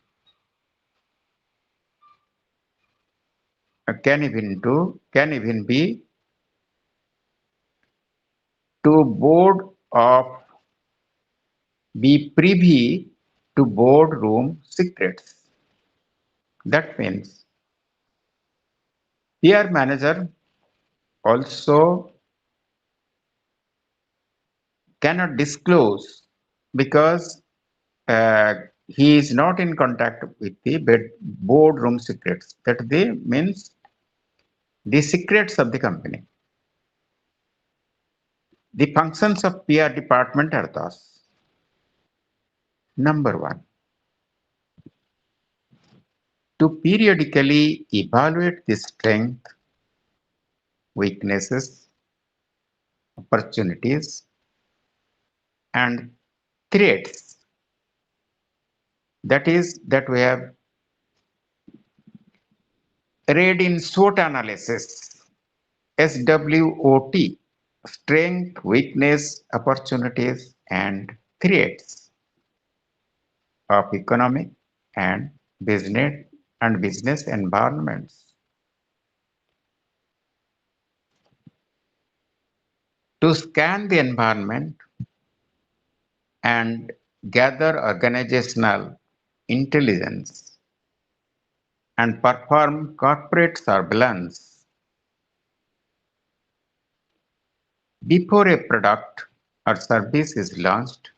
can even be to board of be privy to boardroom secrets. That means PR manager also cannot disclose because uh, he is not in contact with the boardroom secrets. That they means the secrets of the company. The functions of PR department are thus: number one, to periodically evaluate the strength, weaknesses, opportunities, and threats. That is, that we have read in SWOT analysis, SWOT, strength, weakness, opportunities, and threats of economic and business business environments. To scan the environment and gather organizational intelligence and perform corporate surveillance before a product or service is launched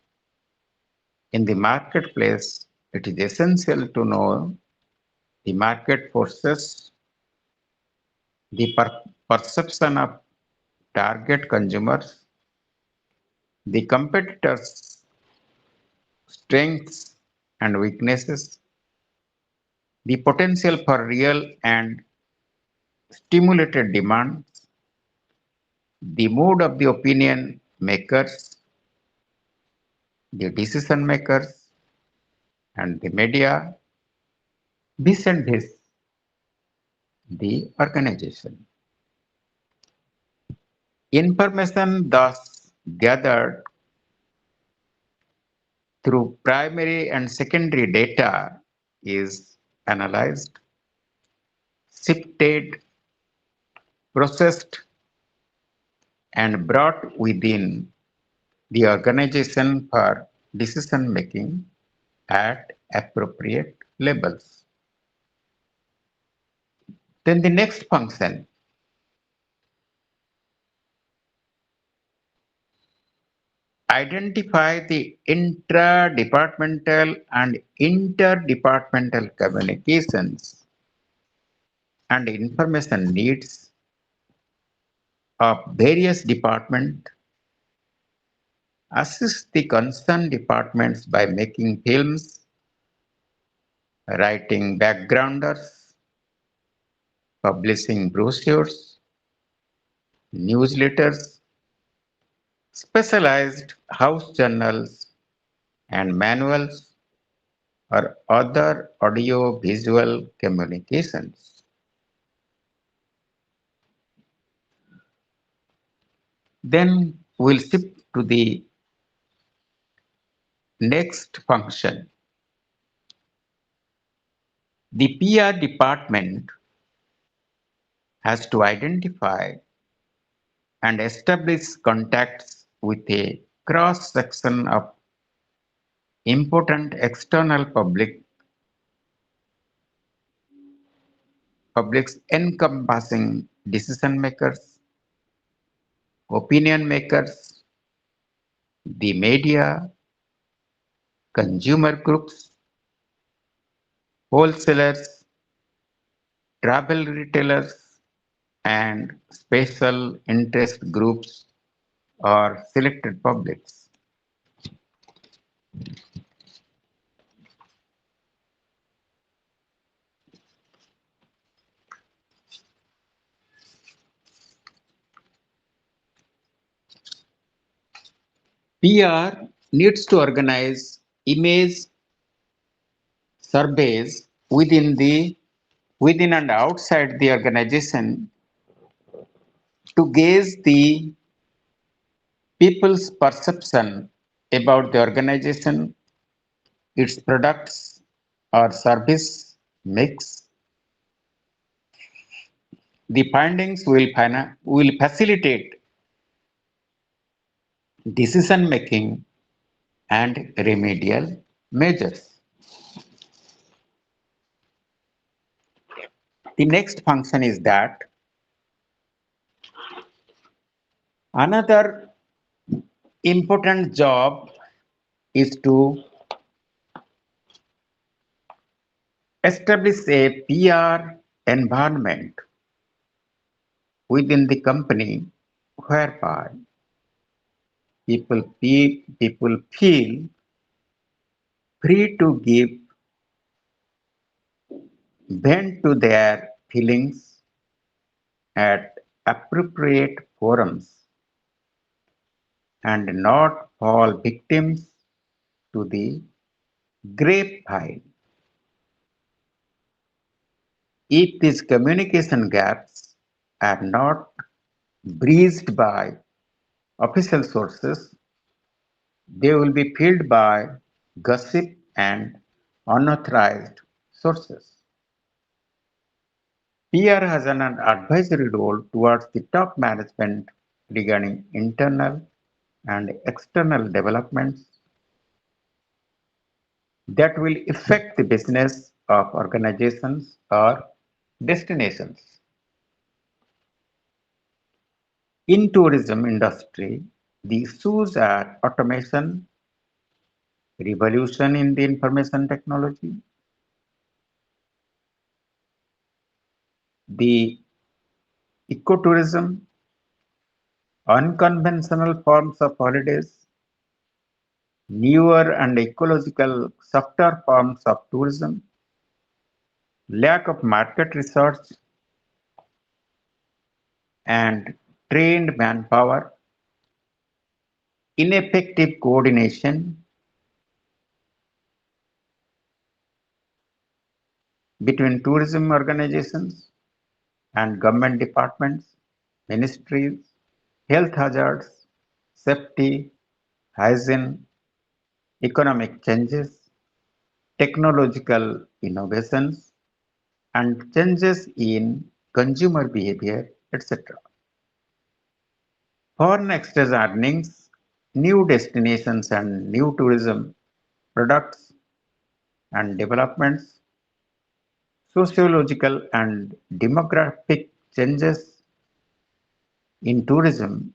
in the marketplace. It is essential to know the market forces, the perception of target consumers, the competitors' strengths and weaknesses, the potential for real and stimulated demands, the mood of the opinion makers, the decision makers, and the media, this and this, the organization. Information thus gathered through primary and secondary data is analyzed, sifted, processed, and brought within the organization for decision making at appropriate levels. Then the next function, identify the intra-departmental and interdepartmental communications and information needs of various departments, assist the concerned departments by making films, writing backgrounders, publishing brochures, newsletters, specialized house journals, and manuals or other audio-visual communications. Then we'll shift to the next function. The PR department has to identify and establish contacts with a cross section of important external publics encompassing decision makers, opinion makers, the media, consumer groups, wholesalers, travel retailers, and special interest groups or selected publics. PR needs to organize image surveys within and outside the organization to gauge the people's perception about the organization, its products or service mix. The findings will facilitate decision making and remedial measures. The next function is that another important job is to establish a PR environment within the company whereby people feel free to give vent to their feelings at appropriate forums and not fall victims to the grapevine. If these communication gaps are not breached by official sources, they will be filled by gossip and unauthorized sources. PR has an advisory role towards the top management regarding internal and external developments that will affect the business of organizations or destinations. In tourism industry, the issues are automation, revolution in the information technology, the ecotourism, unconventional forms of holidays, newer and ecological softer forms of tourism, lack of market research and trained manpower, ineffective coordination between tourism organizations and government departments, ministries, health hazards, safety, hygiene, economic changes, technological innovations, and changes in consumer behavior, etc. Foreign exchange earnings, new destinations and new tourism products and developments, sociological and demographic changes in tourism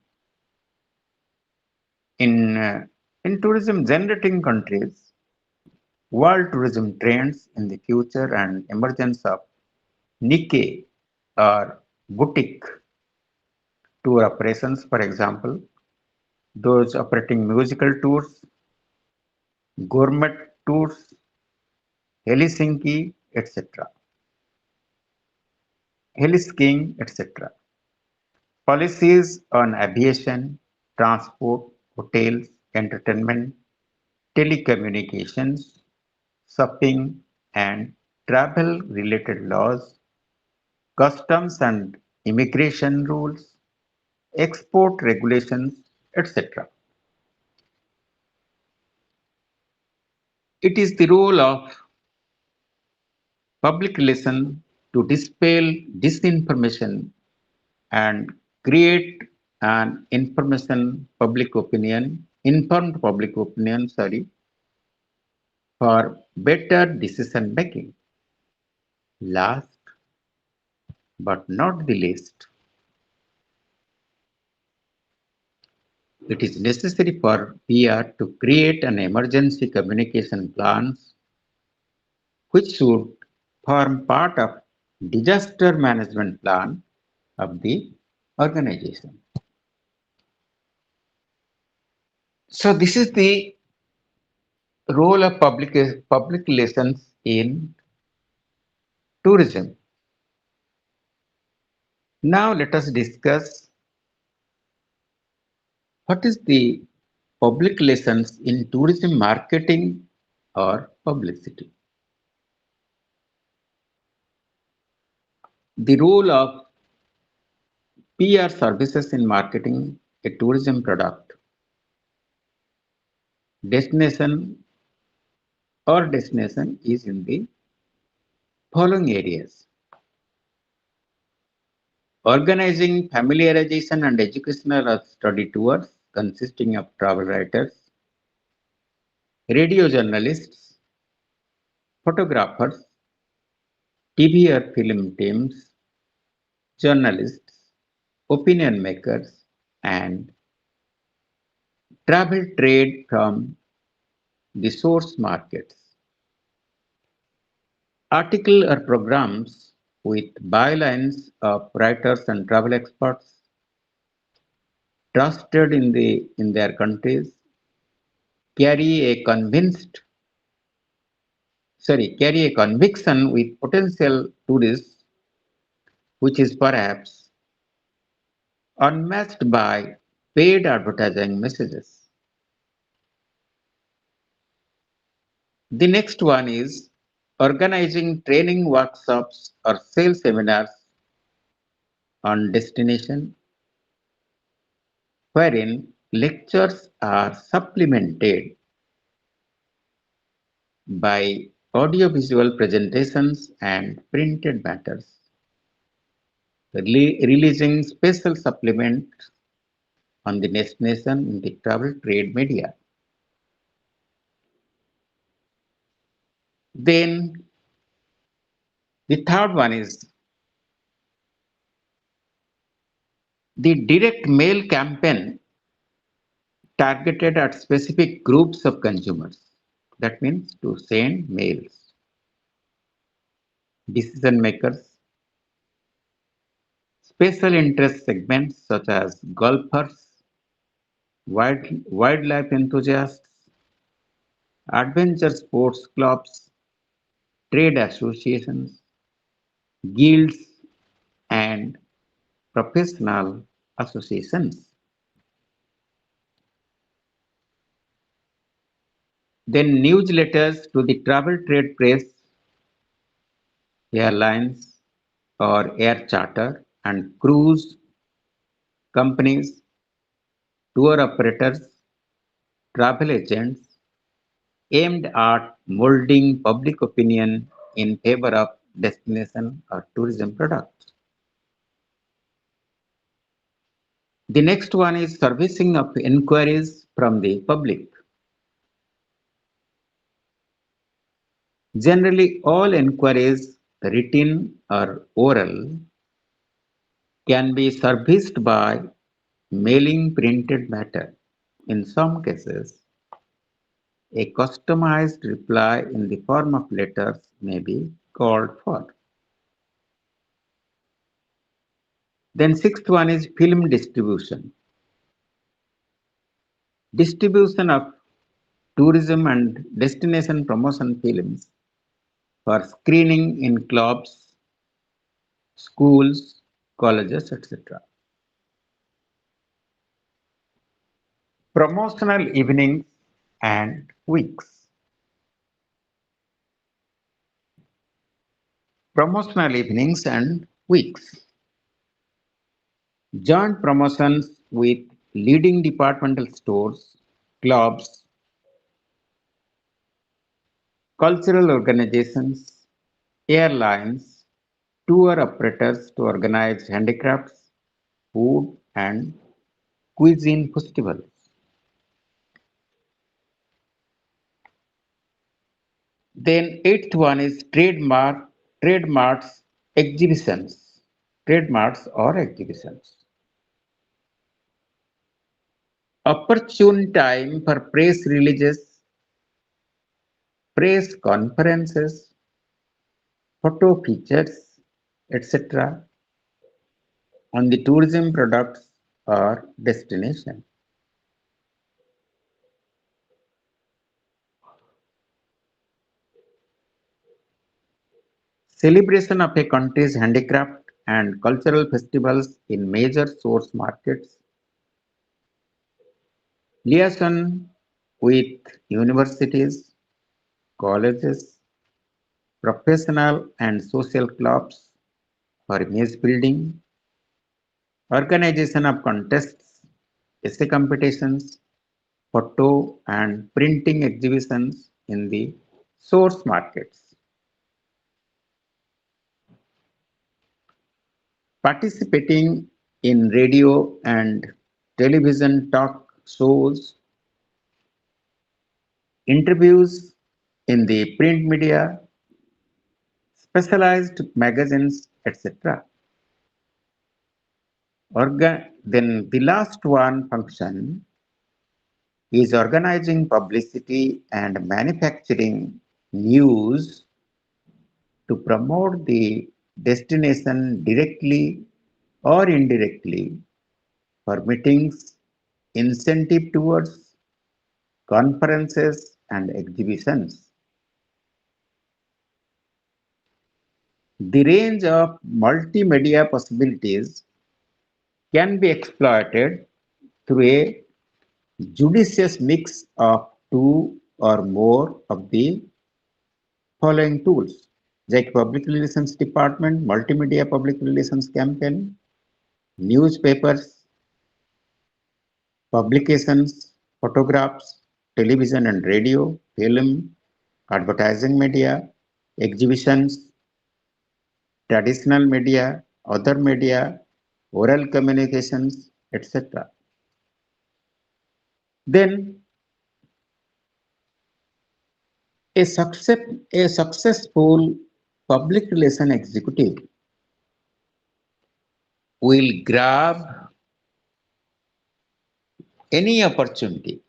in in tourism generating countries, world tourism trends in the future and emergence of Nikkei or boutique tour operations, for example, those operating musical tours, gourmet tours, Helsinki, etc., heli-skiing, etc. Policies on aviation, transport, hotels, entertainment, telecommunications, shopping, and travel related laws, customs and immigration rules, export regulations, etc. It is the role of public relations to dispel disinformation and create an informed public opinion, for better decision making. Last but not the least, it is necessary for PR to create an emergency communication plans which should form part of disaster management plan of the organization. So this is the role of public relations in tourism. Now let us discuss what is the public relations in tourism marketing or publicity. The role of PR services in marketing a tourism product, destination destination is in the following areas: organizing familiarization and educational or study tours consisting of travel writers, radio journalists, photographers, TV or film teams, journalists, opinion makers, and travel trade from the source markets. Article or programs with bylines of writers and travel experts trusted in their countries carry a carry a conviction with potential tourists, which is perhaps unmatched by paid advertising messages. The next one is organizing training workshops or sales seminars on destination, wherein lectures are supplemented by audiovisual presentations and printed matters, releasing special supplements on the destination in the travel trade media. Then the third one is the direct mail campaign targeted at specific groups of consumers. That means to send mails, decision makers, special interest segments such as golfers, wildlife enthusiasts, adventure sports clubs, trade associations, guilds, and professional associations. Then newsletters to the travel trade press, airlines or air charter and cruise companies, tour operators, travel agents aimed at molding public opinion in favor of destination or tourism products. The next one is servicing of inquiries from the public. Generally, all inquiries, written or oral, can be serviced by mailing printed matter. In some cases, a customized reply in the form of letters may be called for. Then sixth one is film distribution. Distribution of tourism and destination promotion films for screening in clubs, schools, colleges, etc. Promotional evenings and weeks. Promotional evenings and weeks. Joint promotions with leading departmental stores, clubs, cultural organizations, airlines, tour operators to organize handicrafts, food, and cuisine festivals. Then eighth one is trademarks exhibitions, trademarks or exhibitions. Opportune time for press releases, press conferences, photo features, etc. on the tourism products or destination. Celebration of a country's handicraft and cultural festivals in major source markets, liaison with universities, colleges, professional and social clubs for image building, organization of contests, essay competitions, photo and printing exhibitions in the source markets. Participating in radio and television talk shows, interviews in the print media, specialized magazines, etc. Then the last one function is organizing publicity and manufacturing news to promote the destination directly or indirectly for meetings, incentive tours, conferences, and exhibitions. The range of multimedia possibilities can be exploited through a judicious mix of two or more of the following tools, like public relations department, multimedia public relations campaign, newspapers, publications, photographs, television and radio, film, advertising media, exhibitions, traditional media, other media, oral communications, etc. Then a, success, a successful public relation executive will grab any opportunity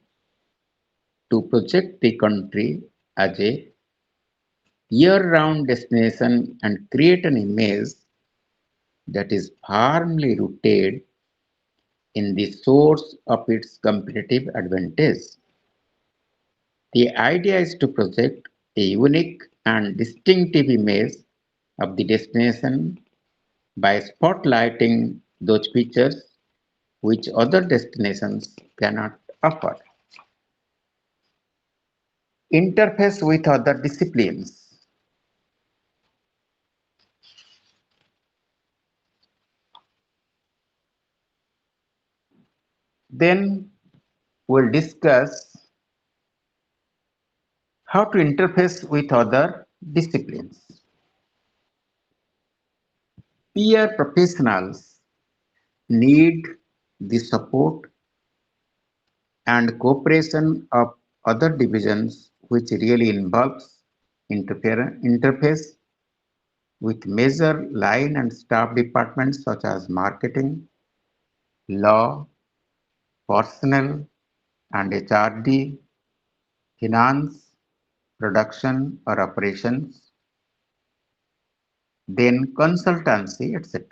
to project the country as a year-round destination and create an image that is firmly rooted in the source of its competitive advantage. The idea is to project a unique and distinctive image of the destination by spotlighting those features which other destinations cannot offer. Interface with other disciplines. Then we'll discuss how to interface with other disciplines. Peer professionals need the support and cooperation of other divisions, which really involves interface with major line and staff departments such as marketing, law, personnel, and HRD, finance, production or operations, then consultancy, etc.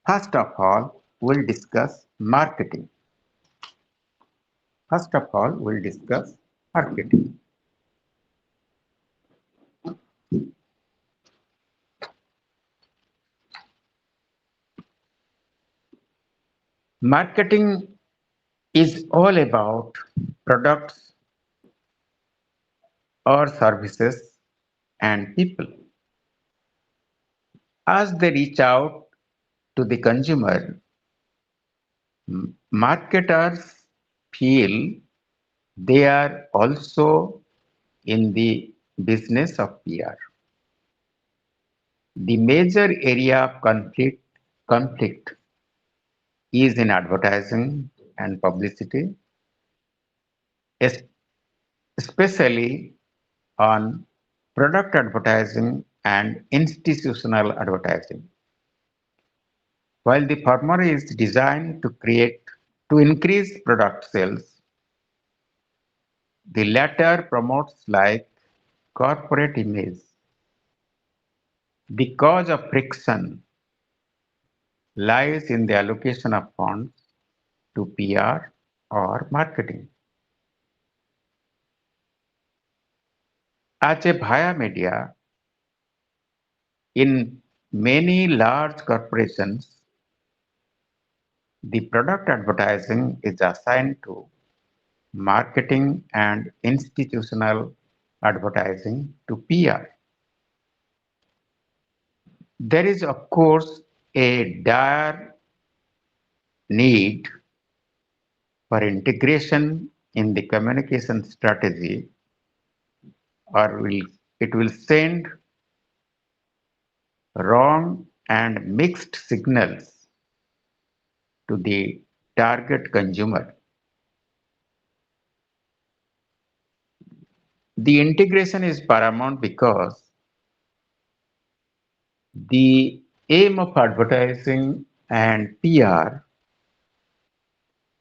First of all, we'll discuss marketing. First of all, we'll discuss marketing. Marketing is all about products or services and people. As they reach out to the consumer, marketers feel they are also in the business of PR. The major area of conflict is in advertising and publicity, es- especially on product advertising and institutional advertising. While the former is designed to increase product sales, the latter promotes like corporate image. The cause of friction lies in the allocation of funds to PR or marketing. As a via media, in many large corporations, the product advertising is assigned to marketing and institutional advertising to PR. There is, of course, a dire need for integration in the communication strategy, or it will send wrong and mixed signals to the target consumer. The integration is paramount because The aim of advertising and PR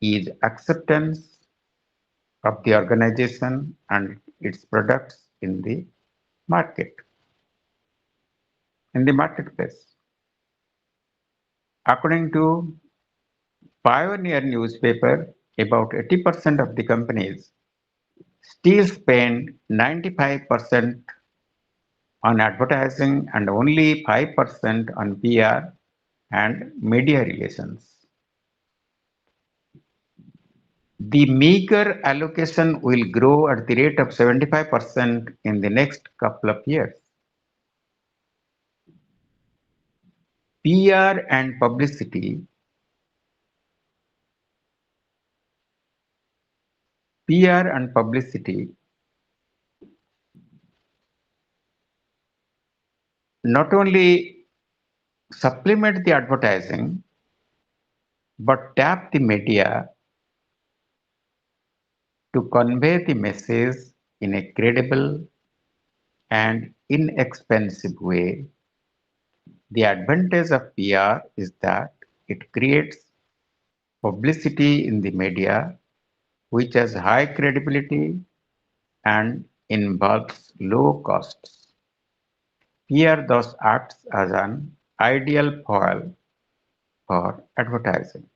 is acceptance of the organization and its products market, in the marketplace. According to Pioneer newspaper, about 80% of the companies still spend 95% on advertising and only 5% on PR and media relations. The meager allocation will grow at the rate of 75% in the next couple of years. PR and publicity not only supplement the advertising but tap the media to convey the message in a credible and inexpensive way. The advantage of PR is that it creates publicity in the media which has high credibility and involves low costs. PR thus acts as an ideal foil for advertising.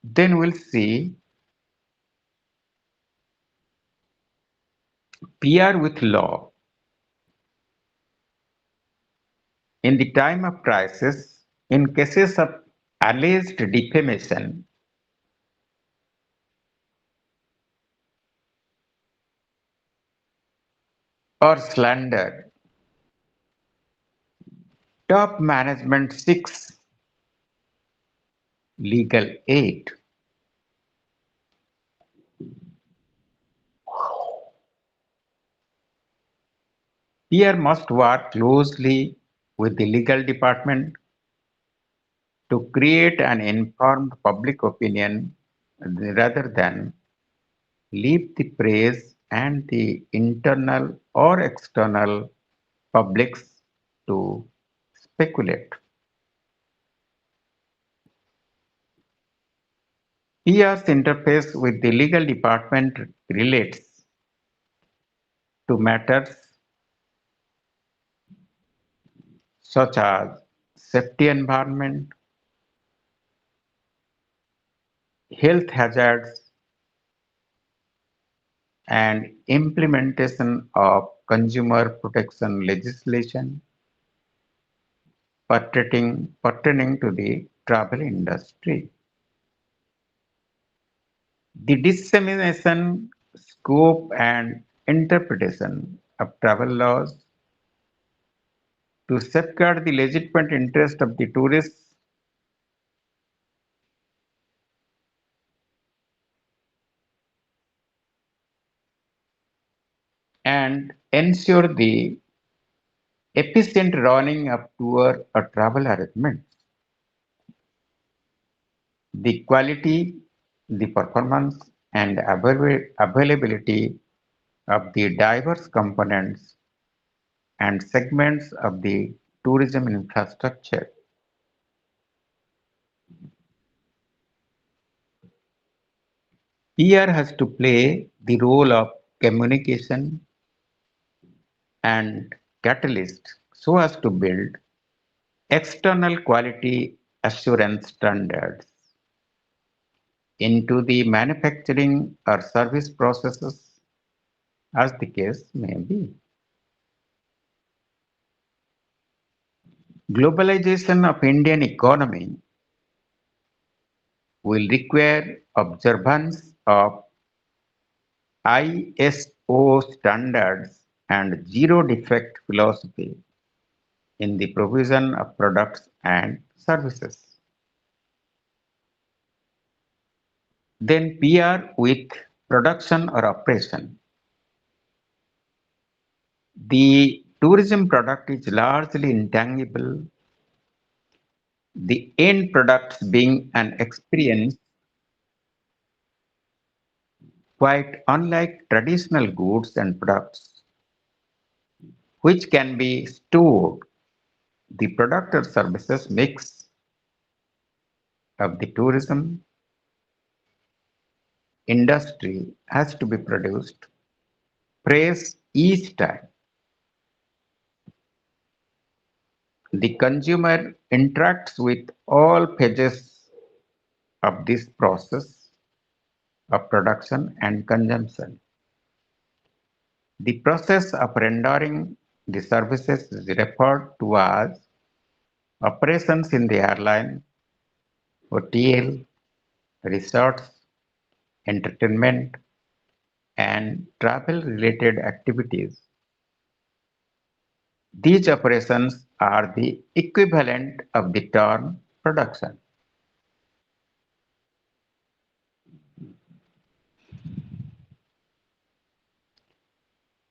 Then we'll see PR with law. In the time of crisis, in cases of alleged defamation or slander, top management seeks legal aid. PR must work closely with the legal department to create an informed public opinion rather than leave the press and the internal or external publics to speculate. PR's interface with the legal department relates to matters such as safety environment, health hazards, and implementation of consumer protection legislation pertaining to the travel industry. The dissemination, scope, and interpretation of travel laws to safeguard the legitimate interest of the tourists and ensure the efficient running of tour or travel arrangements. The quality, the performance, and availability of the diverse components and segments of the tourism infrastructure. PR has to play the role of communication and catalyst so as to build external quality assurance standards into the manufacturing or service processes as the case may be. Globalization of Indian economy will require observance of ISO standards and zero defect philosophy in the provision of products and services. Then PR with production or operation. The tourism product is largely intangible, the end products being an experience quite unlike traditional goods and products. which can be stored. The product or services mix of the tourism industry has to be produced. Praise each time the consumer interacts with all phases of this process of production and consumption. The process of rendering the services is referred to as operations in the airline, hotel, resorts, entertainment, and travel-related activities. These operations are the equivalent of the term production.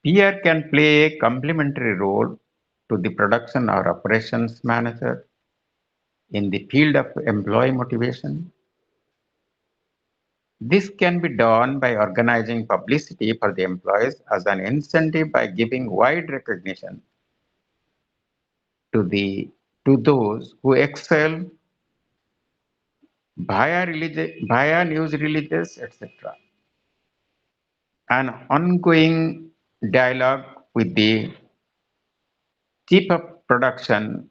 PR can play a complementary role to the production or operations manager in the field of employee motivation. This can be done by organizing publicity for the employees as an incentive by giving wide recognition to the to those who excel via news releases, etc. An ongoing dialogue with the chief of production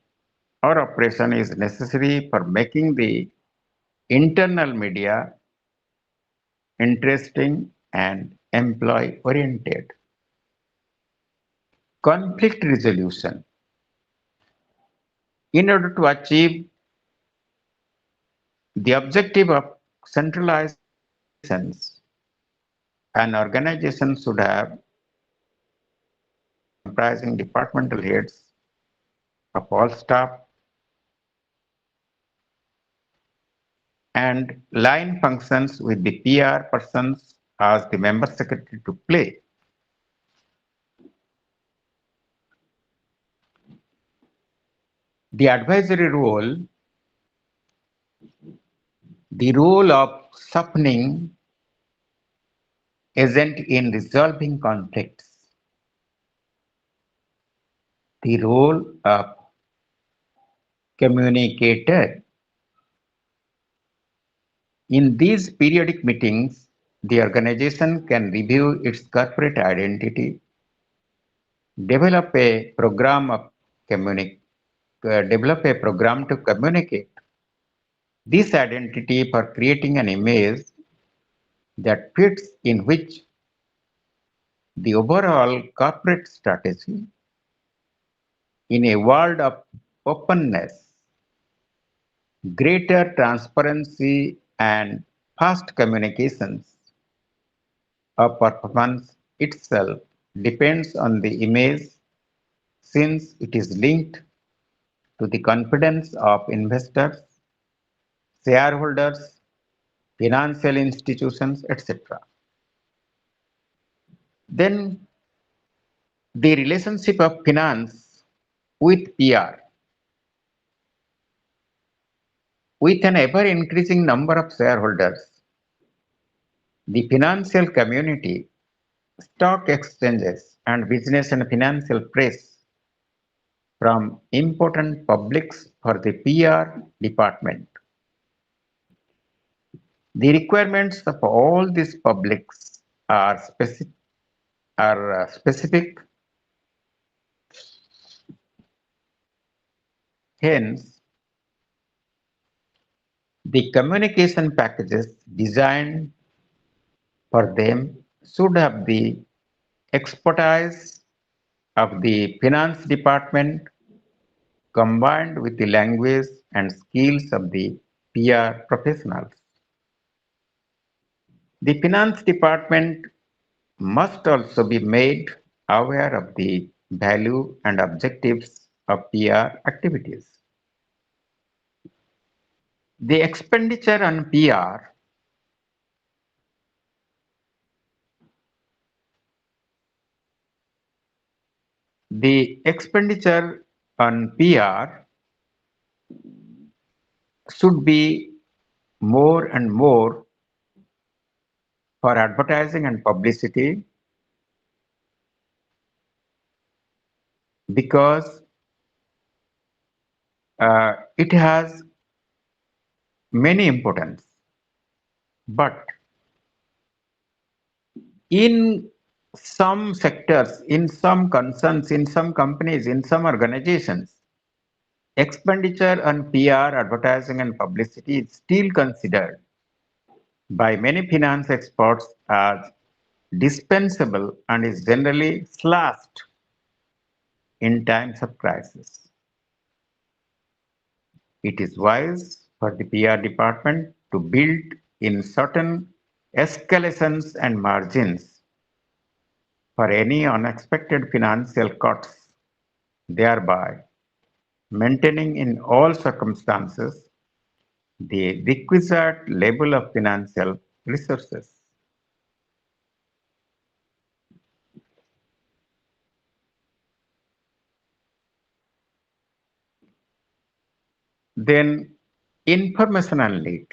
or operation is necessary for making the internal media interesting and employee oriented. Conflict resolution. In order to achieve the objective of centralized operations, an organization should have comprising departmental heads of all staff and line functions with the PR persons as the member secretary to play. The advisory role, the role of softening agent in resolving conflicts, the role of communicator. In these periodic meetings, the organization can review its corporate identity, develop a program of develop a program to communicate this identity for creating an image that fits in which the overall corporate strategy in a world of openness, greater transparency, and fast communications. A performance itself depends on the image since it is linked to the confidence of investors, shareholders, financial institutions, etc. Then the relationship of finance with PR. With an ever increasing number of shareholders, the financial community, stock exchanges, and business and financial press from important publics for the PR department. The requirements of all these publics are specific. Hence, the communication packages designed for them should have the expertise of the finance department combined with the language and skills of the PR professionals. The finance department must also be made aware of the value and objectives of PR activities. The expenditure on PR, the expenditure on PR should be more and more for advertising and publicity, because it has many importance. But in some sectors, in some concerns, in some companies, in some organizations, expenditure on PR, advertising, and publicity is still considered by many finance experts as dispensable and is generally slashed in times of crisis. It is wise for the PR department to build in certain escalations and margins for any unexpected financial cuts, thereby maintaining in all circumstances the requisite level of financial resources. Then, informational need.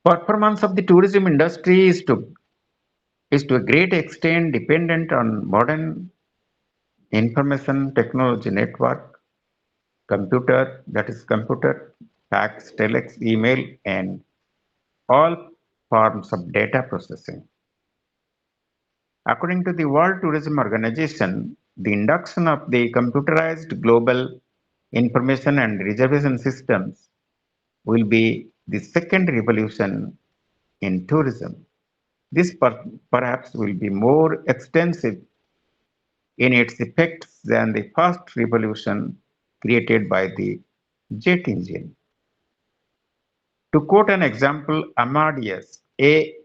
Performance of the tourism industry is to a great extent dependent on modern information technology network, computer, fax, telex, email, and all forms of data processing. According to the World Tourism Organization, the induction of the computerized global information and reservation systems will be the second revolution in tourism. This perhaps will be more extensive in its effects than the first revolution created by the jet engine. To quote an example, Amadeus, capital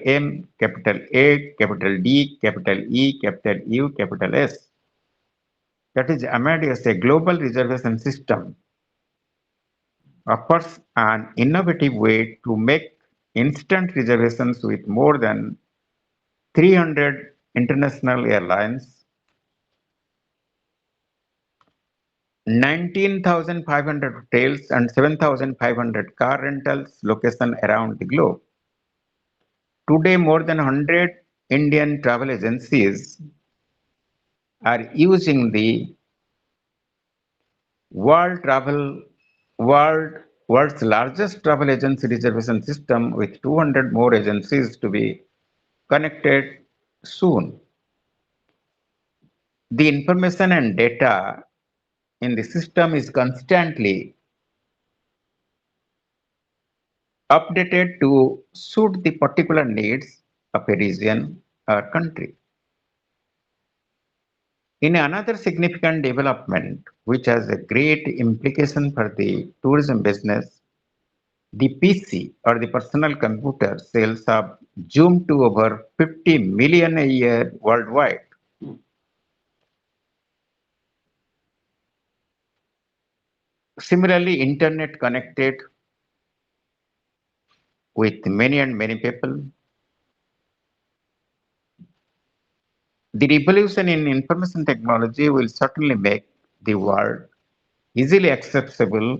M, capital A, capital D, capital E, capital U, capital S. That is Amadeus, a global reservation system, offers an innovative way to make instant reservations with more than 300 international airlines, 19,500 hotels, and 7,500 car rentals locations around the globe. Today, more than 100 Indian travel agencies are using the world travel world world's largest travel agency reservation system, with 200 more agencies to be connected soon. The information and data in the system is constantly updated to suit the particular needs of a region or country. In another significant development, which has a great implication for the tourism business, the PC or the personal computer sales have zoomed to over 50 million a year worldwide. Similarly, internet connected with many and many people. The revolution in information technology will certainly make the world easily accessible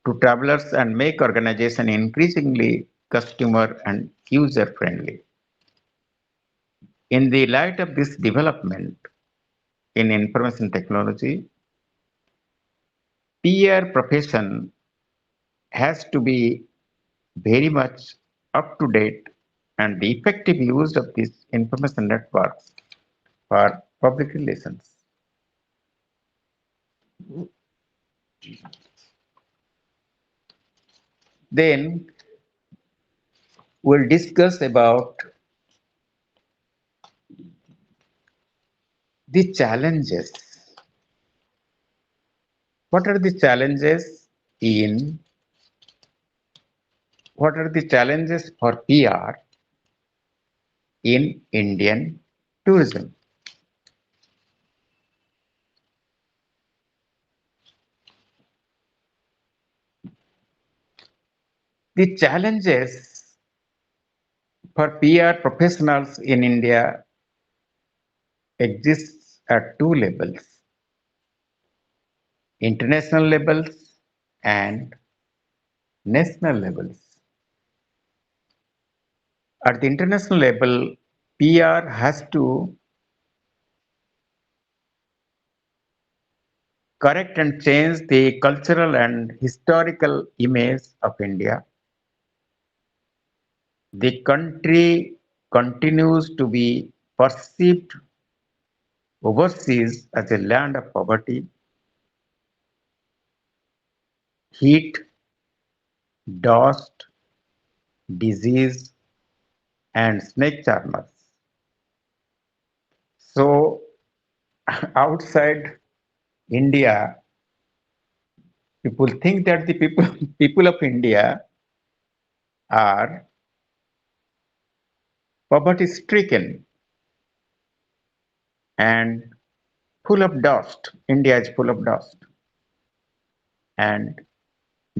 to travelers and make organization increasingly customer and user friendly. In the light of this development in information technology, PR profession has to be very much up to date and the effective use of these information networks for public relations. Then we'll discuss about the challenges. What are the challenges in what are the challenges for PR in Indian tourism? The challenges for PR professionals in India exists at two levels, international levels and national levels. At the international level, PR has to correct and change the cultural and historical image of India. The country continues to be perceived overseas as a land of poverty, heat, dust, disease, and snake charmers. So, outside India, people think that the people of India are poverty stricken and full of dust. India is full of dust and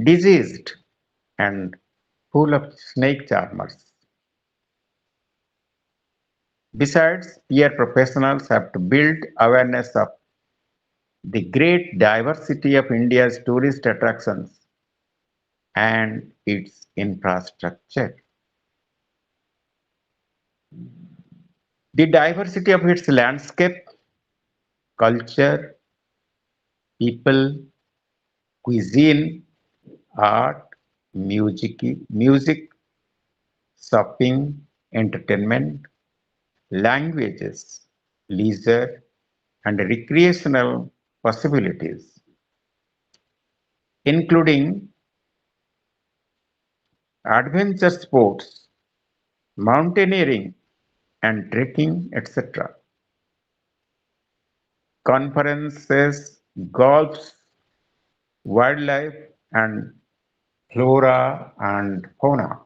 diseased and full of snake charmers. Besides, peer professionals have to build awareness of the great diversity of India's tourist attractions and its infrastructure. The diversity of its landscape, culture, people, cuisine, art, music, shopping, entertainment, languages, leisure, and recreational possibilities, including adventure sports, mountaineering, and trekking, etc. Conferences, golf, wildlife, and flora and fauna.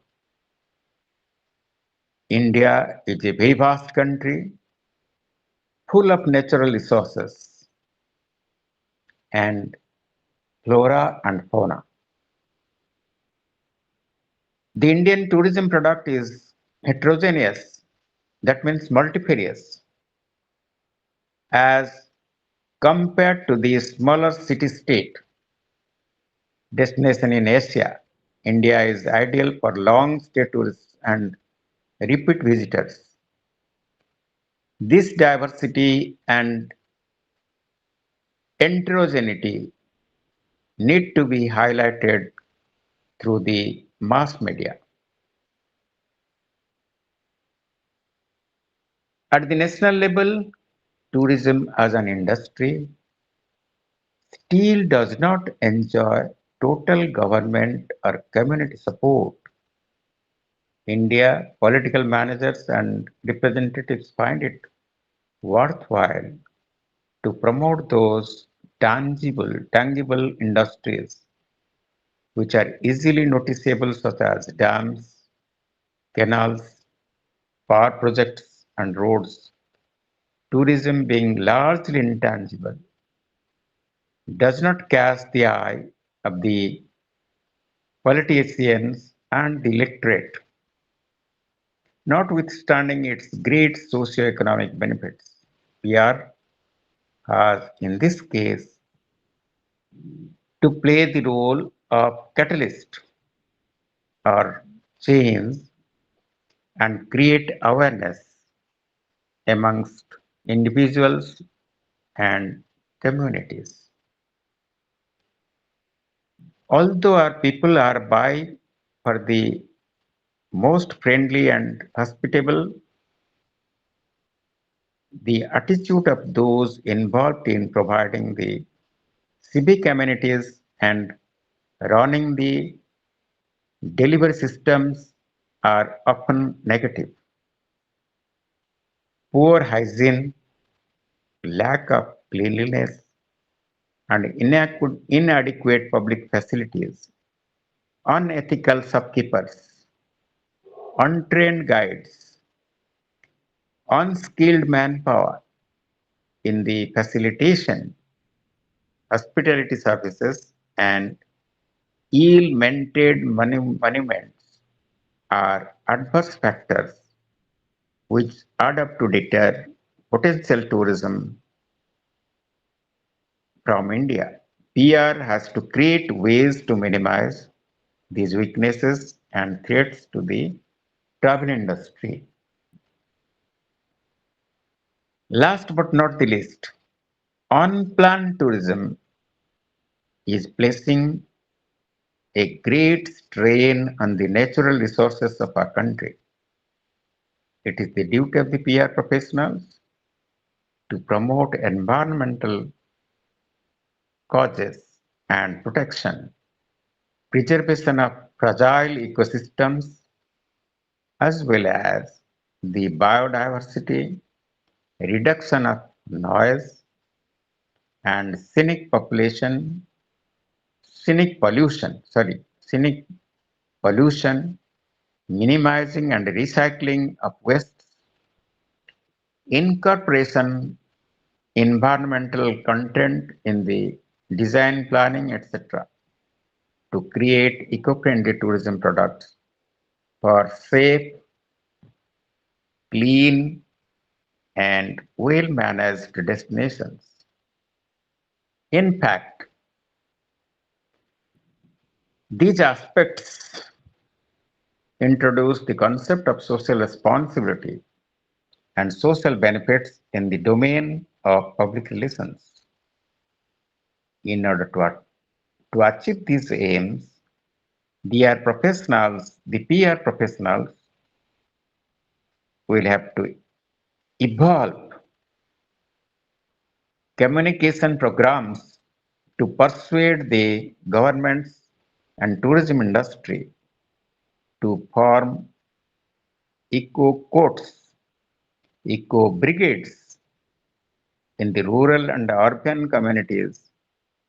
India is a very vast country full of natural resources and flora and fauna. The Indian tourism product is heterogeneous, that means multifarious, as compared to the smaller city state destination in Asia. India is ideal for long stay tourists and repeat visitors. This diversity and heterogeneity need to be highlighted through the mass media. At the national level, tourism as an industry still does not enjoy total government or community support. India political managers and representatives find it worthwhile to promote those tangible industries which are easily noticeable, such as dams, canals, power projects, and roads. Tourism, being largely intangible, does not catch the eye of the politicians and the electorate, notwithstanding its great socio-economic benefits. PR has, in this case, to play the role of catalyst or change and create awareness amongst individuals and communities. Although our people are by for the most friendly and hospitable, the attitude of those involved in providing the civic amenities and running the delivery systems are often negative. Poor hygiene, lack of cleanliness, and inadequate public facilities, unethical shopkeepers, untrained guides, unskilled manpower in the facilitation, hospitality services, and ill-maintained monuments are adverse factors which add up to deter potential tourism from India. PR has to create ways to minimize these weaknesses and threats to the travel industry. Last but not the least, unplanned tourism is placing a great strain on the natural resources of our country. It is the duty of the PR professionals to promote environmental causes and protection, preservation of fragile ecosystems, as well as the biodiversity, reduction of noise, and scenic pollution, minimizing and recycling of waste, incorporation environmental content in the design planning, etc., to create eco-friendly tourism products for safe, clean, and well-managed destinations. In fact, these aspects introduce the concept of social responsibility and social benefits in the domain of public relations. In order to achieve these aims, the PR professionals will have to evolve communication programs to persuade the governments and tourism industry to form eco courts, eco brigades in the rural and urban communities,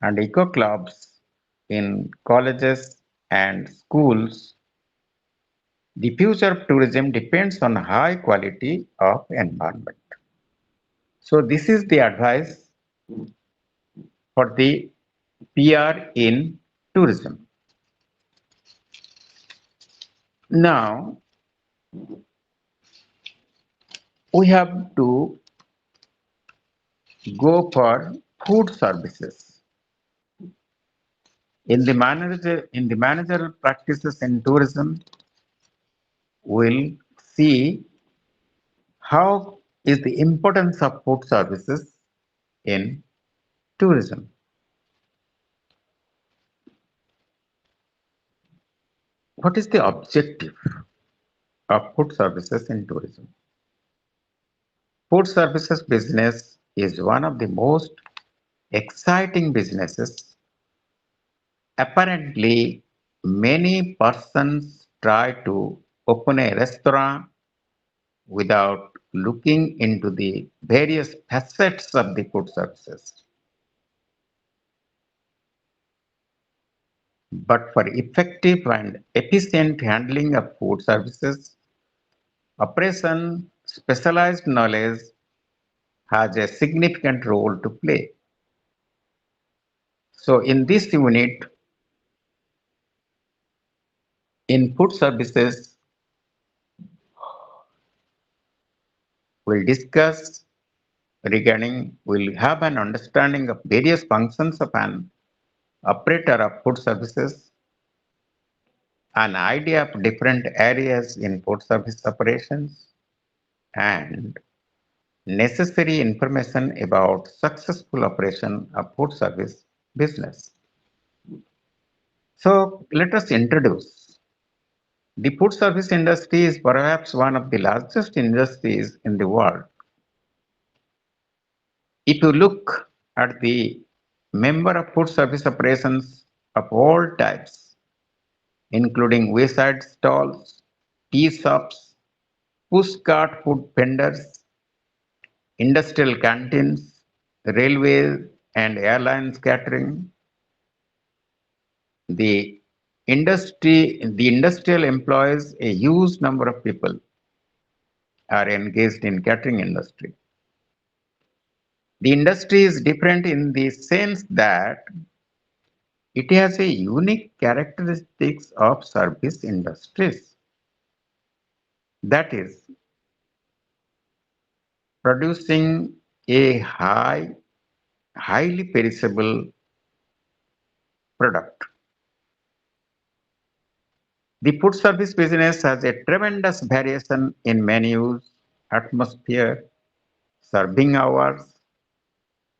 and eco clubs in colleges and schools. The future of tourism depends on high quality of environment. So this is the advice for the PR in tourism. Now we have to go for food services. In the managerial practices in tourism, we'll see how is the importance of food services in tourism. What is the objective of food services in tourism? Food services business is one of the most exciting businesses. Apparently, many persons try to open a restaurant without looking into the various facets of the food services. But for effective and efficient handling of food services, operation specialized knowledge has a significant role to play. So in this unit, in food services, we'll have an understanding of various functions of an operator of food services, an idea of different areas in food service operations, and necessary information about successful operation of food service business. So let us introduce. The food service industry is perhaps one of the largest industries in the world. If you look at the member of food service operations of all types, including wayside stalls, tea shops, pushcart food vendors, industrial canteens, railways and airlines catering, the the industrial employs a huge number of people are engaged in catering industry. The industry is different in the sense that it has a unique characteristics of service industries. That is, producing a highly perishable product. The food service business has a tremendous variation in menus, atmosphere, serving hours,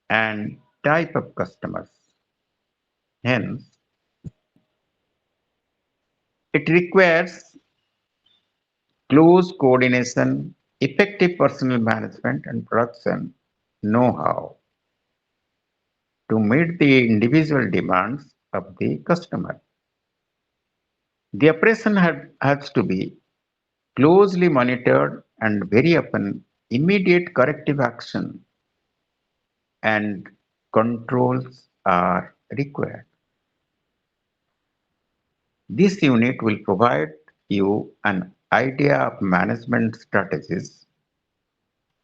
and type of customers. Hence, it requires close coordination, effective personnel management, and production know-how to meet the individual demands of the customer. The operation has to be closely monitored and very often immediate corrective action and controls are required. This unit will provide you an idea of management strategies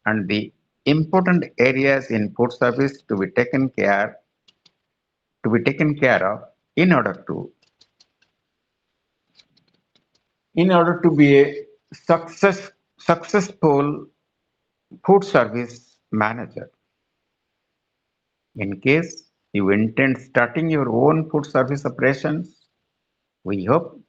and the important areas in food service to be taken care of in order to be a successful food service manager. In case you intend starting your own food service operations, we hope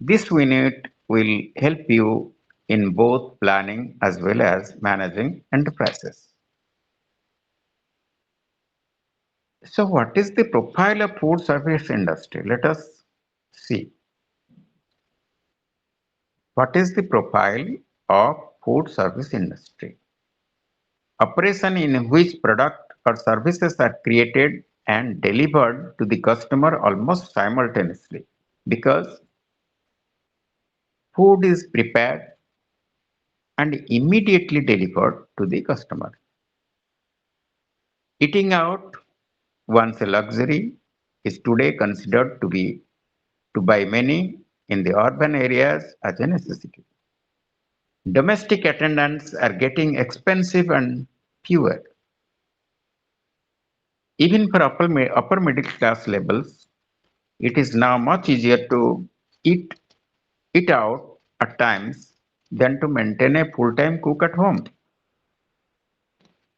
this unit will help you in both planning as well as managing enterprises. So what is the profile of food service industry? Let us see. What is the profile of food service industry? Operation in which product or services are created and delivered to the customer almost simultaneously because food is prepared and immediately delivered to the customer. Eating out, once a luxury, is today considered to by many in the urban areas as a necessity. Domestic attendants are getting expensive and fewer. Even for upper middle class levels, it is now much easier to eat it out at times than to maintain a full-time cook at home.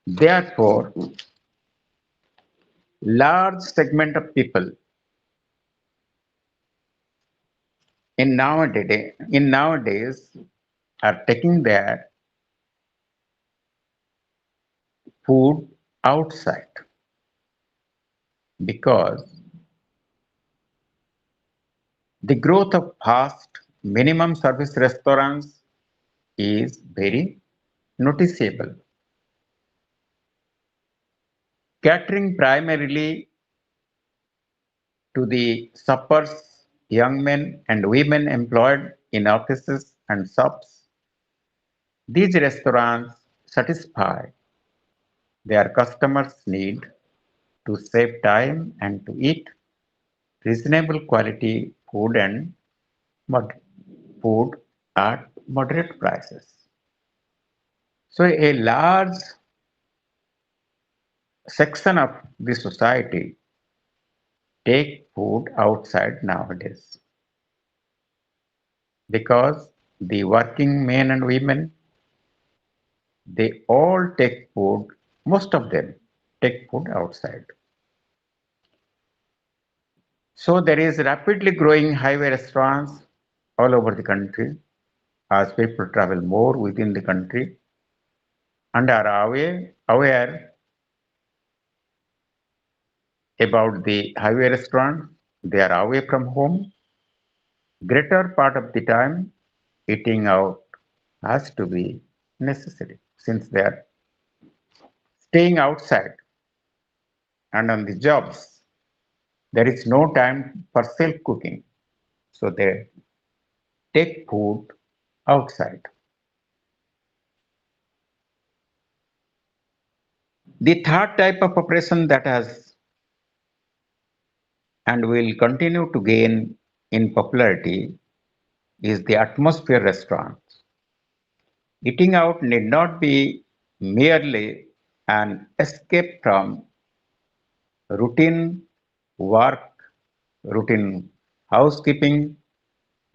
Therefore, large segment of people in nowadays are taking their food outside because the growth of fast minimum service restaurants is very noticeable. Catering primarily to the suppers, young men and women employed in offices and shops, these restaurants satisfy their customers' need to save time and to eat reasonable quality mod- food at moderate prices. So a large section of the society take food outside nowadays because the working men and women they all take food, most of them take food outside. So there is rapidly growing highway restaurants all over the country as people travel more within the country and are aware about the highway restaurant. They are away from home. Greater part of the time, eating out has to be necessary since they are staying outside and on the jobs. There is no time for self cooking, so they take food outside. The third type of operation that has and will continue to gain in popularity is the atmosphere restaurant. Eating out need not be merely an escape from routine work, routine housekeeping,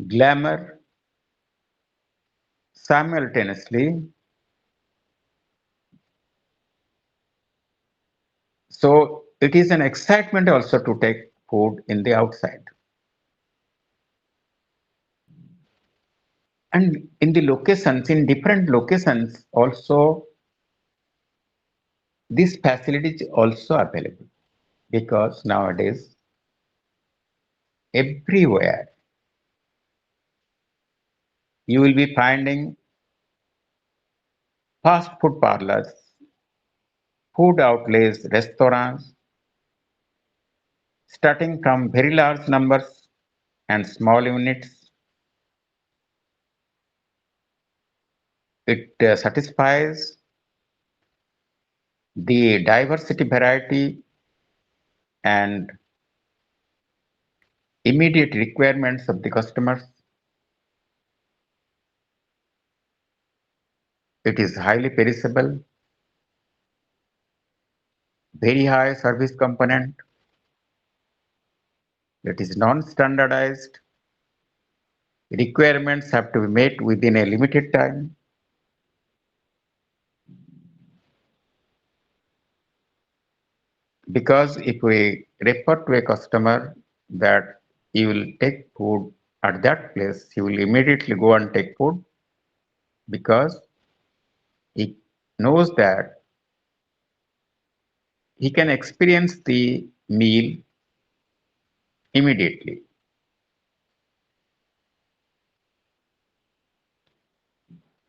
glamour. Simultaneously, so it is an excitement also to take food in the outside. And in the locations, in different locations, also this facility is also available because nowadays everywhere you will be finding fast food parlors, food outlets, restaurants, starting from very large numbers and small units. It satisfies the diversity, variety, and immediate requirements of the customers. It is highly perishable, very high service component. It is non-standardized. Requirements have to be met within a limited time. Because if we refer to a customer that he will take food at that place, he will immediately go and take food because he knows that he can experience the meal immediately.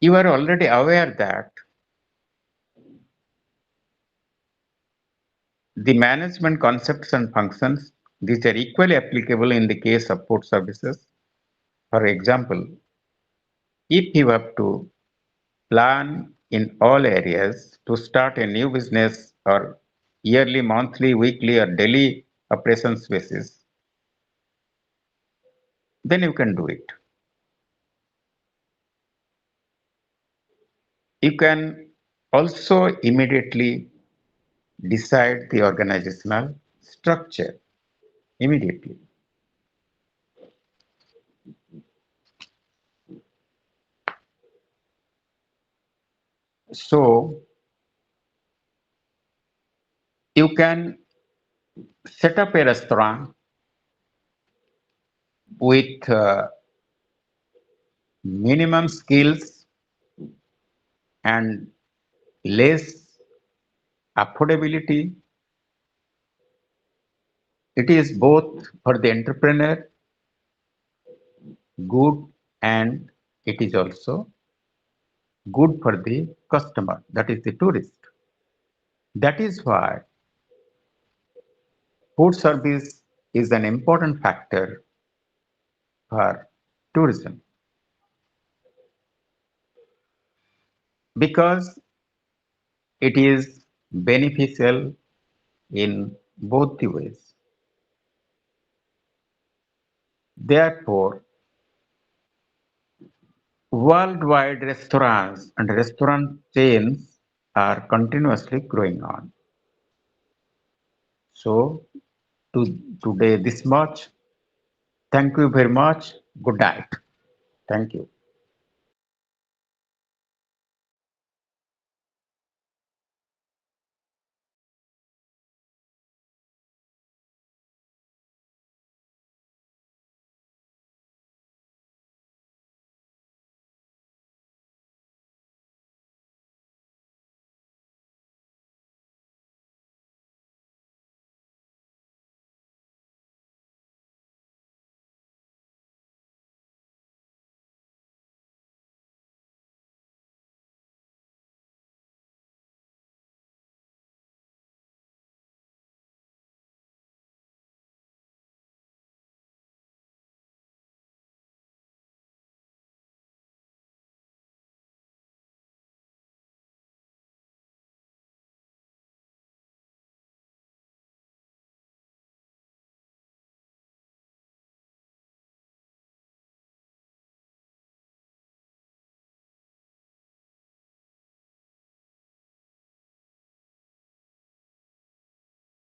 You are already aware that the management concepts and functions, these are equally applicable in the case of food services. For example, if you have to plan in all areas to start a new business or yearly, monthly, weekly, or daily operations basis, then you can do it. You can also immediately decide the organizational structure immediately. So you can set up a restaurant with minimum skills and less affordability. It is both for the entrepreneur good and it is also good for the customer, that is the tourist. That is why food service is an important factor for tourism because it is beneficial in both the ways. Therefore, worldwide restaurants and restaurant chains are continuously growing on. So, today this much. Thank you very much. Good night. Thank you.